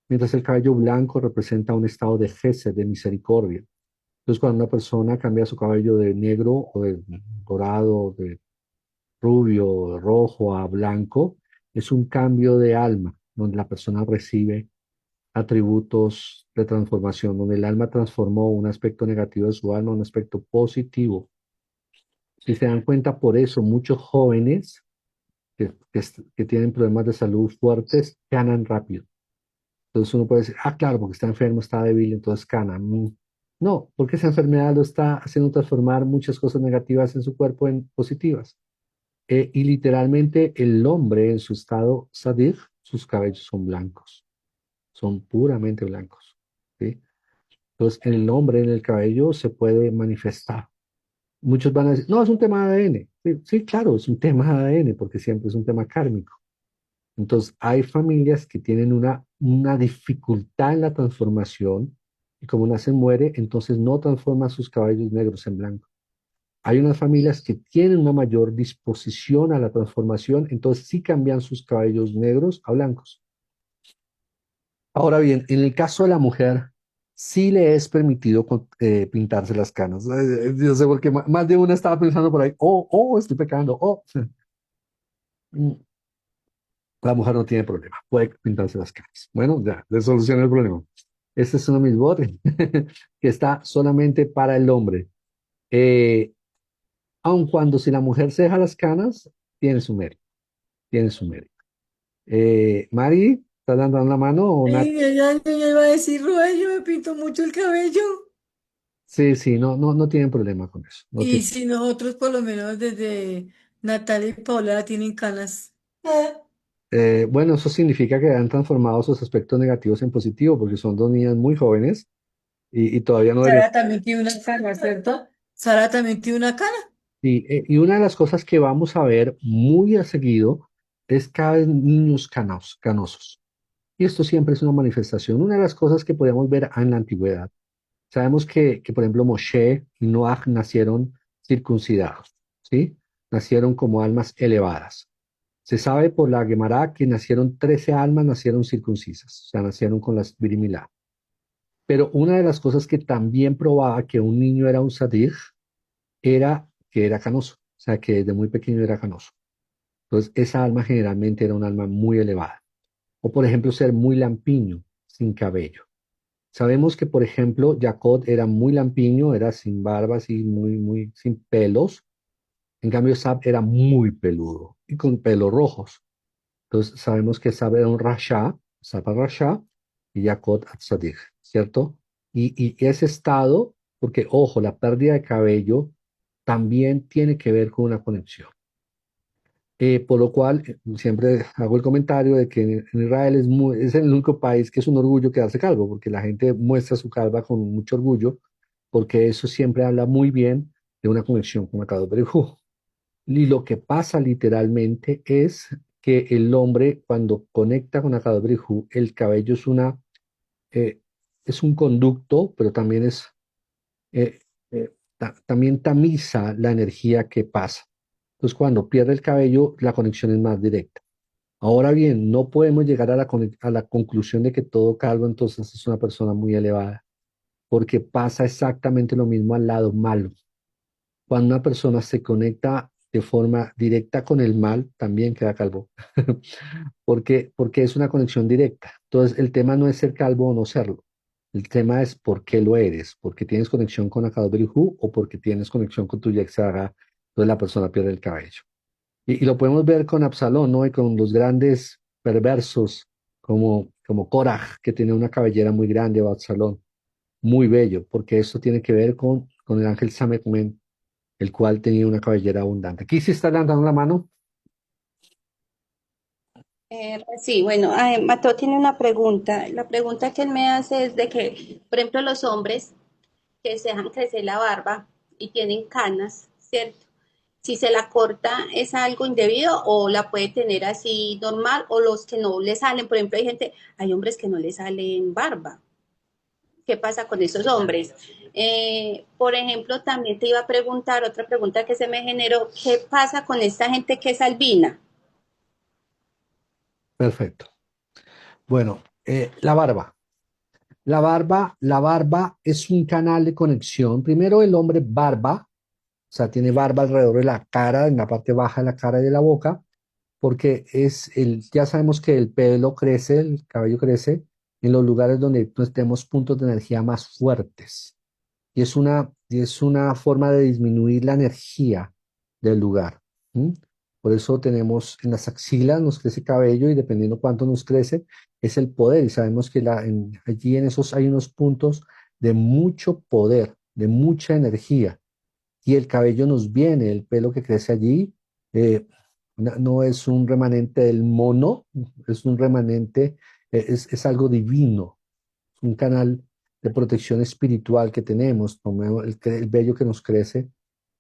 mientras el cabello blanco representa un estado de gesed, de misericordia. Entonces, cuando una persona cambia su cabello de negro o de dorado, de rubio, de rojo a blanco, es un cambio de alma, donde la persona recibe atributos de transformación, donde el alma transformó un aspecto negativo de su alma a un aspecto positivo. Si se dan cuenta, por eso muchos jóvenes que tienen problemas de salud fuertes ganan rápido. Entonces uno puede decir, ah, claro, porque está enfermo, está débil, entonces gana. No, porque esa enfermedad lo está haciendo transformar muchas cosas negativas en su cuerpo en positivas. Y literalmente el hombre en su estado sadir, sus cabellos son blancos, son puramente blancos. ¿Sí? Entonces en el hombre, en el cabello, se puede manifestar. Muchos van a decir, no, es un tema de ADN. Sí, sí, claro, es un tema de ADN, porque siempre es un tema kármico. Entonces, hay familias que tienen una dificultad en la transformación y como una se muere, entonces no transforma sus cabellos negros en blanco. Hay unas familias que tienen una mayor disposición a la transformación, entonces sí cambian sus cabellos negros a blancos. Ahora bien, en el caso de la mujer, sí le es permitido pintarse las canas. Yo sé porque más de una estaba pensando por ahí, estoy pecando, Mm, La mujer no tiene problema, puede pintarse las caras. Bueno, ya, le solucioné el problema. Este es uno de mis botes que está solamente para el hombre. Eh, Aun cuando si la mujer se deja las canas, tiene su mérito, tiene su mérito. Mari, ¿estás dando la mano o Nat? Ay, ay, ay, yo iba a decir, Rubén, yo me pinto mucho el cabello. Sí, sí, no tienen problema con eso. No Y tiene- si nosotros, por lo menos desde Natalia y Paula, tienen canas. bueno, eso significa que han transformado sus aspectos negativos en positivos porque son dos niñas muy jóvenes y todavía no deberían. Sara también tiene una cana, ¿cierto? Sara también tiene una cana. Y una de las cosas que vamos a ver muy a seguido es cada vez niños canosos. Y esto siempre es una manifestación. Una de las cosas que podemos ver en la antigüedad. Sabemos que, por ejemplo, Moshe y Noah nacieron circuncidados, ¿sí? Nacieron como almas elevadas. Se sabe por la Gemara que nacieron 13 almas, nacieron circuncisas, o sea, nacieron con las Brit Milá. Pero una de las cosas que también probaba que un niño era un sadir era que era canoso, o sea, que desde muy pequeño era canoso. Entonces, esa alma generalmente era un alma muy elevada. O, por ejemplo, ser muy lampiño, sin cabello. Sabemos que, por ejemplo, Jacob era muy lampiño, era sin barba, así, muy, sin pelos. En cambio, Sab era muy peludo y con pelos rojos. Entonces, sabemos que Sab era un Rasha, Sab era Rasha, y Jacob Atzadik, ¿cierto? Y ese estado, porque, ojo, la pérdida de cabello también tiene que ver con una conexión. Por lo cual, siempre hago el comentario de que en Israel es el único país que es un orgullo quedarse calvo, porque la gente muestra su calva con mucho orgullo, porque eso siempre habla muy bien de una conexión con Akadosh Baruj Hu. Y lo que pasa literalmente es que el hombre, cuando conecta con Akadosh Baruj Hu, el cabello eh, es un conducto, pero también eh, también tamiza la energía que pasa. Entonces, cuando pierde el cabello, la conexión es más directa. Ahora bien, no podemos llegar a a la conclusión de que todo calvo entonces es una persona muy elevada, porque pasa exactamente lo mismo al lado malo. Cuando una persona se conecta de forma directa con el mal, también queda calvo, porque es una conexión directa. Entonces, el tema no es ser calvo o no serlo. El tema es por qué lo eres, porque tienes conexión con Akadosh Baruj Hu o porque tienes conexión con tu Yetzirah, entonces la persona pierde el cabello. Y lo podemos ver con Absalón, ¿no? Y con los grandes perversos como Korah, que tiene una cabellera muy grande, o Absalón, muy bello, porque esto tiene que ver con el ángel Sametmen, el cual tenía una cabellera abundante. Aquí sí está levantando la mano. Sí, bueno, Mateo tiene una pregunta. La pregunta que él me hace es de que, por ejemplo, los hombres que se dejan crecer la barba y tienen canas, ¿cierto? Si se la corta, ¿es algo indebido o la puede tener así normal? O los que no le salen, por ejemplo, hay hombres que no le salen barba. ¿Qué pasa con esos hombres? Por ejemplo, también te iba a preguntar, otra pregunta que se me generó, ¿qué pasa con esta gente que es albina? Perfecto. Bueno, la barba. La barba es un canal de conexión. Primero el hombre barba, o sea, tiene barba alrededor de la cara, en la parte baja de la cara y de la boca, porque ya sabemos que el pelo crece, el cabello crece en los lugares donde pues, tenemos puntos de energía más fuertes. Y es una forma de disminuir la energía del lugar. ¿M? Por eso tenemos en las axilas, nos crece cabello y dependiendo cuánto nos crece, es el poder. Y sabemos que allí en esos hay unos puntos de mucho poder, de mucha energía. Y el cabello nos viene, el pelo que crece allí, no es un remanente del mono, es un remanente, es algo divino, es un canal de protección espiritual que tenemos, como el vello que nos crece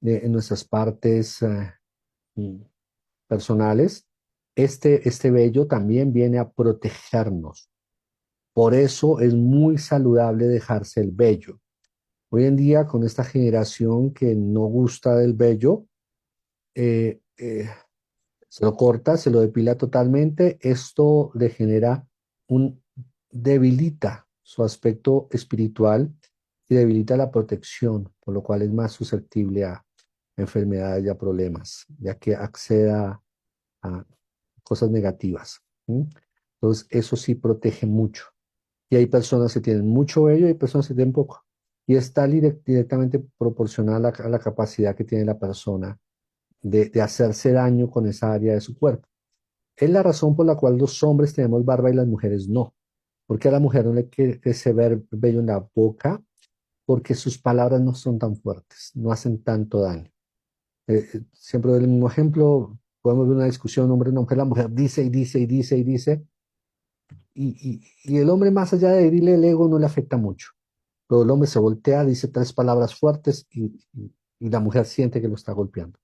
en nuestras partes mm, personales. Este vello también viene a protegernos. Por eso es muy saludable dejarse el vello. Hoy en día, con esta generación que no gusta del vello, eh, eh, se lo corta, se lo depila totalmente. Esto le genera un, debilita su aspecto espiritual y debilita la protección, por lo cual es más susceptible a enfermedades y a problemas, ya que acceda a cosas negativas. ¿M? Entonces, eso sí protege mucho. Y hay personas que tienen mucho vello y hay personas que tienen poco. Y está directamente proporcional a la capacidad que tiene la persona de hacerse daño con esa área de su cuerpo. Es la razón por la cual los hombres tenemos barba y las mujeres no. Porque a la mujer no le crece ver vello en la boca, porque sus palabras no son tan fuertes, no hacen tanto daño. Siempre doy el mismo ejemplo, podemos ver una discusión hombre y mujer, la mujer dice y dice y dice y dice, y el hombre más allá de herirle el ego no le afecta mucho. Pero el hombre se voltea, dice tres palabras fuertes y la mujer siente que lo está golpeando.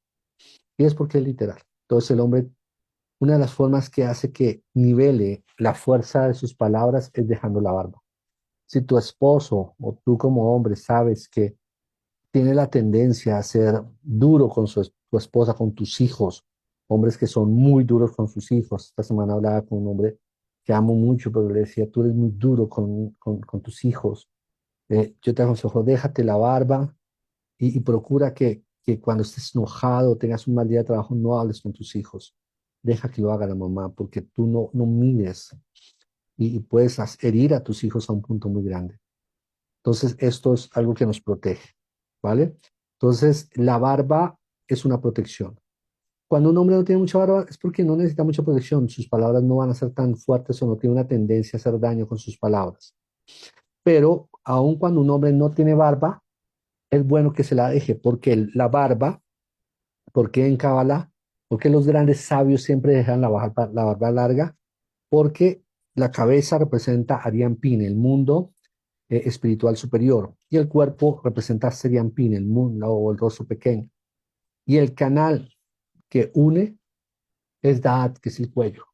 Y es porque es literal. Entonces el hombre, una de las formas que hace que nivele la fuerza de sus palabras es dejando la barba. Si tu esposo o tú como hombre sabes que tiene la tendencia a ser duro con tu esposa, con tus hijos, hombres que son muy duros con sus hijos. Esta semana hablaba con un hombre que amo mucho, pero le decía, tú eres muy duro con tus hijos. Yo te aconsejo, déjate la barba y procura que cuando estés enojado o tengas un mal día de trabajo, no hables con tus hijos. Deja que lo haga la mamá, porque tú no mides y puedes herir a tus hijos a un punto muy grande. Entonces, esto es algo que nos protege, ¿vale? Entonces, la barba es una protección. Cuando un hombre no tiene mucha barba es porque no necesita mucha protección. Sus palabras no van a ser tan fuertes o no tiene una tendencia a hacer daño con sus palabras. Pero aun cuando un hombre no tiene barba, es bueno que se la deje porque la barba, porque en Kabbalah ¿Por qué los grandes sabios siempre dejan la barba larga? Porque la cabeza representa Ariampin, el mundo espiritual superior, y el cuerpo representa Seriampin, el mundo o el rostro pequeño. Y el canal que une es Da'at, que es el cuello.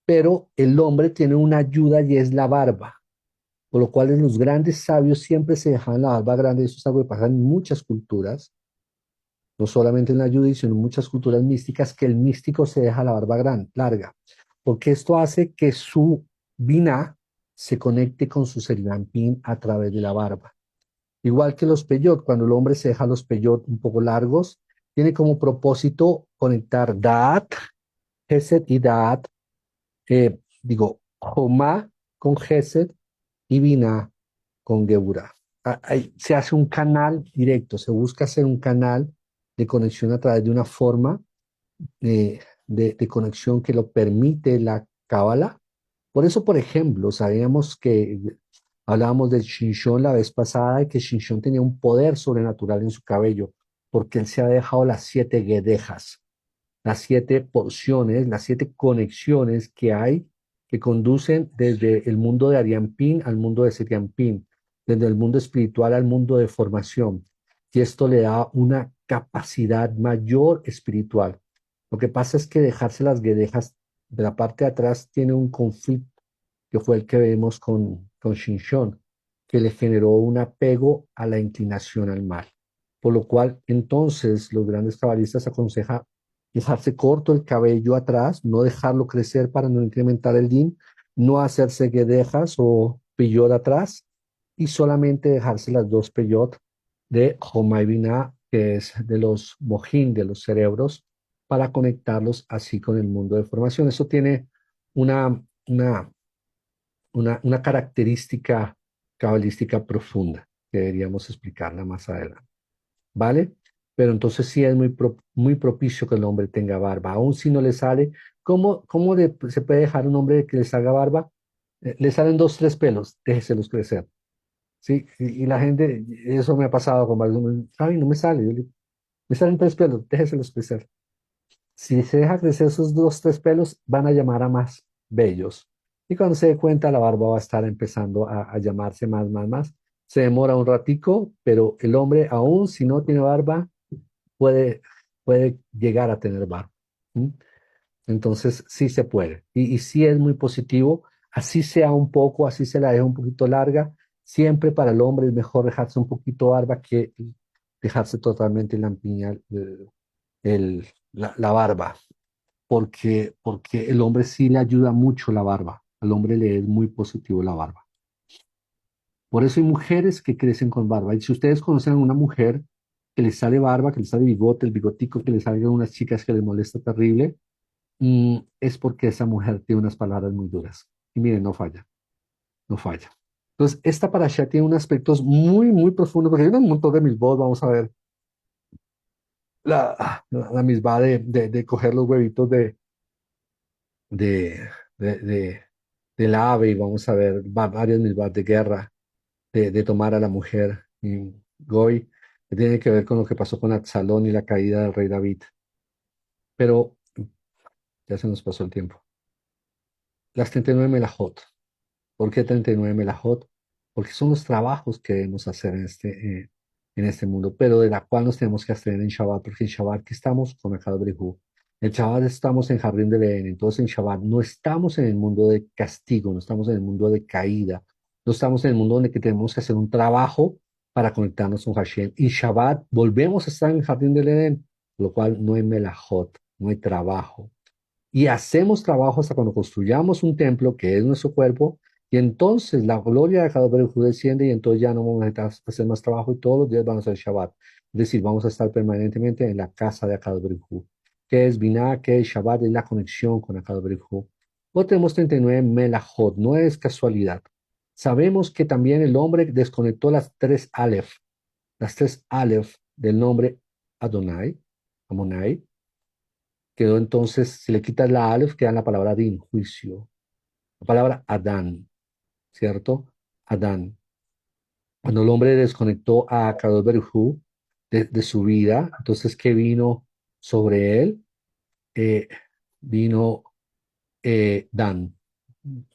Pero el hombre tiene una ayuda y es la barba, por lo cual los grandes sabios siempre se dejan la barba grande. Eso es algo que pasa en muchas culturas, no solamente en la ayuda, sino en muchas culturas místicas, que el místico se deja la barba larga, porque esto hace que su binah se conecte con su seriampin a través de la barba. Igual que los peyot, cuando el hombre se deja los peyot un poco largos, tiene como propósito conectar Da'at, Gesed y Da'at, Jomá con Gesed y Binah con Geburah. Ahí se hace un canal directo, se busca hacer un canal de conexión a través de una forma de conexión que lo permite la Cábala. Por eso, por ejemplo, sabíamos que hablábamos de Shinshon la vez pasada y que Shinshon tenía un poder sobrenatural en su cabello, porque él se ha dejado las 7 guedejas, las 7 porciones, las 7 conexiones que hay que conducen desde el mundo de Ariampin al mundo de Seriampin, desde el mundo espiritual al mundo de formación. Y esto le da una capacidad mayor espiritual. Lo que pasa es que dejarse las guedejas de la parte de atrás tiene un conflicto, que fue el que vemos con Shinshon, que le generó un apego a la inclinación al mal. Por lo cual, entonces, los grandes cabalistas aconsejan dejarse corto el cabello atrás, no dejarlo crecer para no incrementar el din, no hacerse guedejas o pillot atrás, y solamente dejarse las 2 peyot de Homay Binah, que es de los mojín, de los cerebros, para conectarlos así con el mundo de formación. Eso tiene una, una, una característica cabalística profunda que deberíamos explicarla más adelante, ¿vale? Pero entonces sí es muy propicio que el hombre tenga barba, aun si no le sale. ¿Cómo se puede dejar un hombre que le salga barba? Le salen 2, 3 pelos, déjeselos crecer. Sí, y la gente, eso me ha pasado con varios, ay, no me sale, me salen 3 pelos, déjeselos crecer. Si se deja crecer esos 2, 3 pelos, van a llamar a más bellos. Y cuando se dé cuenta, la barba va a estar empezando a llamarse más, más, más. Se demora un ratico, pero el hombre, aún si no tiene barba, puede, puede llegar a tener barba. ¿Mm? Entonces, sí se puede. Y sí es muy positivo. Así sea un poco, así se la deja un poquito larga. Siempre para el hombre es mejor dejarse un poquito barba que dejarse totalmente lampiña la barba, porque el hombre sí le ayuda mucho la barba. Al hombre le es muy positivo la barba. Por eso hay mujeres que crecen con barba. Y si ustedes conocen a una mujer que le sale barba, que le sale bigote, el bigotico que le salgan unas chicas que les molesta terrible, es porque esa mujer tiene unas palabras muy duras. Y miren, no falla, no falla. Entonces, esta parasha tiene unos aspectos muy profundos, porque hay un montón de misbos. Vamos a ver la misma de coger los huevitos de, de, de, del ave, y vamos a ver varias mismas de guerra, de tomar a la mujer y Goy, que tiene que ver con lo que pasó con Absalón y la caída del rey David. Pero ya se nos pasó el tiempo. Las 39 melajot. ¿Por qué 39 melajot? Porque son los trabajos que debemos hacer en este mundo, pero de la cual nos tenemos que abstener en Shabbat, porque en Shabbat que estamos con Akadosh Baruj Hu. En Shabbat estamos en Jardín del Edén, entonces en Shabbat no estamos en el mundo de castigo, no estamos en el mundo de caída, no estamos en el mundo donde que tenemos que hacer un trabajo para conectarnos con Hashem. Y Shabbat volvemos a estar en el Jardín del Edén, lo cual no hay melajot, no hay trabajo. Y hacemos trabajo hasta cuando construyamos un templo que es nuestro cuerpo, y entonces la gloria de cada Baruj Hu desciende, y entonces ya no vamos a necesitar hacer más trabajo y todos los días vamos a hacer Shabbat. Es decir, vamos a estar permanentemente en la casa de Akadosh Baruj Hu. ¿Qué es Binah? ¿Qué es Shabbat? Es la conexión con Akadosh Baruj Hu. Luego tenemos 39 Melahot, no es casualidad. Sabemos que también el hombre desconectó las tres Aleph del nombre Adonai, Amonai. Quedó entonces, si le quitas la Aleph, queda la palabra Din, juicio. La palabra Adán, ¿cierto? Adán. Cuando el hombre desconectó a Kadosh Baruj Hu de su vida, entonces, ¿qué vino sobre él? eh, vino Dan.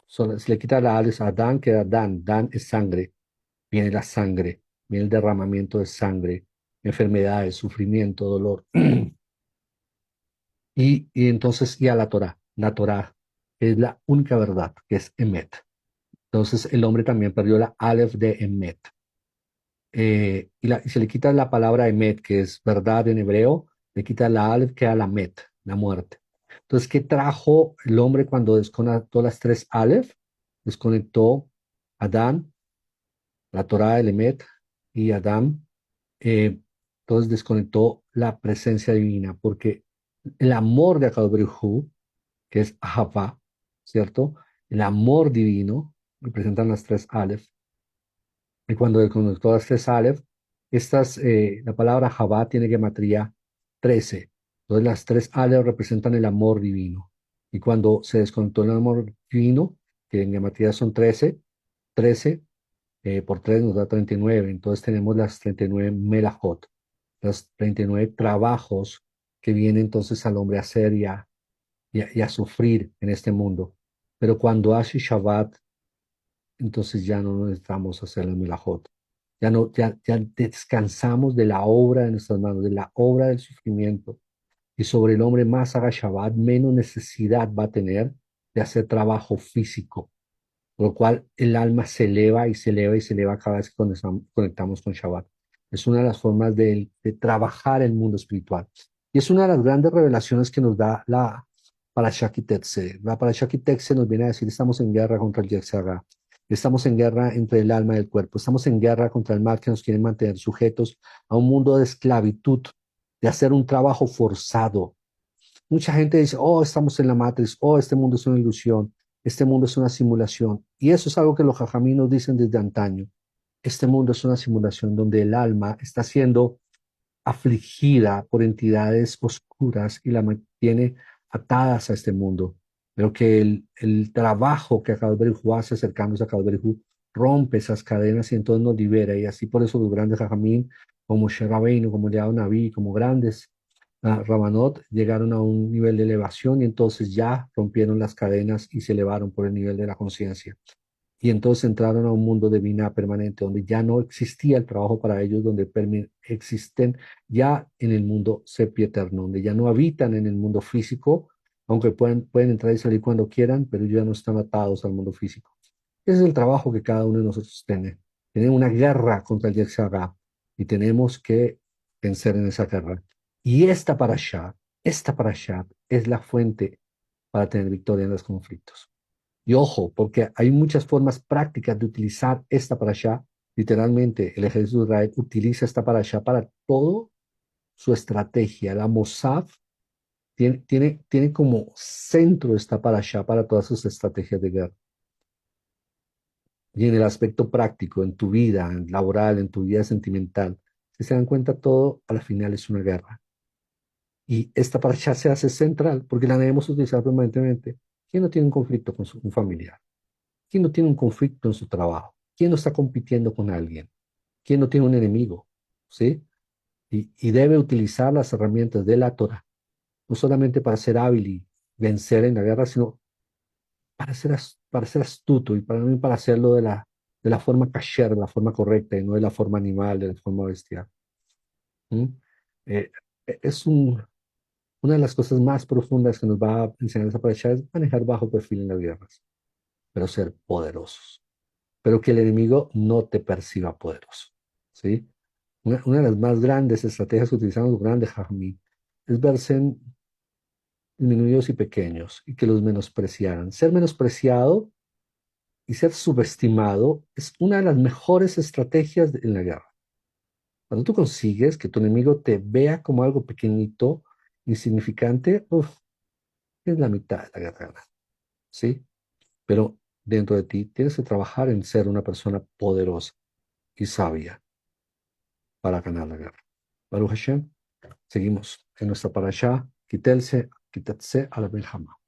Se le quita la Aleph a Dan, queda Dan. Dan es sangre, viene la sangre, viene el derramamiento de sangre, enfermedades, sufrimiento, dolor. Y entonces, y a la Torah es la única verdad, que es Emet. Entonces el hombre también perdió la Aleph de Emet. Y se le quita la palabra Emet, que es verdad en hebreo, le quita la Aleph, queda la Met, la muerte. Entonces, ¿qué trajo el hombre cuando desconectó las tres Aleph? Desconectó Adán, la Torah del Emet y Adán. Entonces desconectó la presencia divina, porque el amor de Akadosh Baruj Hu, que es Ahavá, ¿cierto? El amor divino, representan las tres Aleph. Y cuando desconectó las tres Aleph, la palabra Ahavá tiene gematría 13. Entonces las tres Aleph representan el amor divino. Y cuando se desconectó el amor divino, que en gematría son 13, 13 por 3 nos da 39. Entonces tenemos las 39 melajot, los 39 trabajos que viene entonces al hombre a hacer y a sufrir en este mundo. Pero cuando hace Shabbat, entonces ya no necesitamos hacer la melajot. Ya descansamos de la obra de nuestras manos, de la obra del sufrimiento. Y sobre el hombre más haga Shabbat, menos necesidad va a tener de hacer trabajo físico, por lo cual el alma se eleva y se eleva y se eleva cada vez que conectamos con Shabbat. Es una de las formas de trabajar el mundo espiritual. Y es una de las grandes revelaciones que nos da la Parashá Ki Teitzei. La Parashá Ki Teitzei nos viene a decir, estamos en guerra contra el Yetzer Hara, estamos en guerra entre el alma y el cuerpo, estamos en guerra contra el mal que nos quiere mantener sujetos a un mundo de esclavitud, de hacer un trabajo forzado. Mucha gente dice, oh, estamos en la Matrix, oh, este mundo es una ilusión, este mundo es una simulación. Y eso es algo que los jajamí nos dicen desde antaño. Este mundo es una simulación donde el alma está siendo afligida por entidades oscuras y la mantiene atadas a este mundo. Pero que el trabajo que Akadosh Baruj Hu hace acercándose a Akadosh Baruj Hu rompe esas cadenas y entonces nos libera. Y así por eso los grandes jajamín, como Moshe Rabbeinu, como Eliyahu Naví, como grandes Rabanot, llegaron a un nivel de elevación y entonces ya rompieron las cadenas y se elevaron por el nivel de la conciencia. Y entonces entraron a un mundo de Binah permanente, donde ya no existía el trabajo para ellos, donde existen ya en el mundo sepieterno, donde ya no habitan en el mundo físico, aunque pueden entrar y salir cuando quieran, pero ya no están atados al mundo físico. Ese es el trabajo que cada uno de nosotros tiene. Tiene una guerra contra el Yetzer Hara y tenemos que vencer en esa guerra. Y esta parasha es la fuente para tener victoria en los conflictos. Y ojo, porque hay muchas formas prácticas de utilizar esta parasha. Literalmente, el ejército de Israel utiliza esta parasha para todo su estrategia. La Mossad tiene como centro esta parasha para todas sus estrategias de guerra. Y en el aspecto práctico, en tu vida en laboral, en tu vida sentimental, si se dan cuenta, todo a la final es una guerra. Y esta parasha se hace central porque la debemos utilizar permanentemente. ¿Quién no tiene un conflicto con un familiar? ¿Quién no tiene un conflicto en su trabajo? ¿Quién no está compitiendo con alguien? ¿Quién no tiene un enemigo? ¿Sí? Y debe utilizar las herramientas de la Torah, no solamente para ser hábil y vencer en la guerra, sino para ser astuto y para hacerlo de la forma kasher, de la forma correcta y no de la forma animal, de la forma bestial. ¿Mm? Eh, una de las cosas más profundas que nos va a enseñar esa parasha es manejar bajo perfil en las guerras, pero ser poderosos, pero que el enemigo no te perciba poderoso, ¿sí? Una de las más grandes estrategias que utilizamos los grandes Jajamí es verse disminuidos y pequeños y que los menospreciaran. Ser menospreciado y ser subestimado es una de las mejores estrategias en la guerra. Cuando tú consigues que tu enemigo te vea como algo pequeñito, insignificante, es la mitad de la guerra ganada, ¿sí? Pero dentro de ti tienes que trabajar en ser una persona poderosa y sabia para ganar la guerra. Baruch Hashem, seguimos en nuestra parashá, Kitelse, Kitetse a la Benjamá.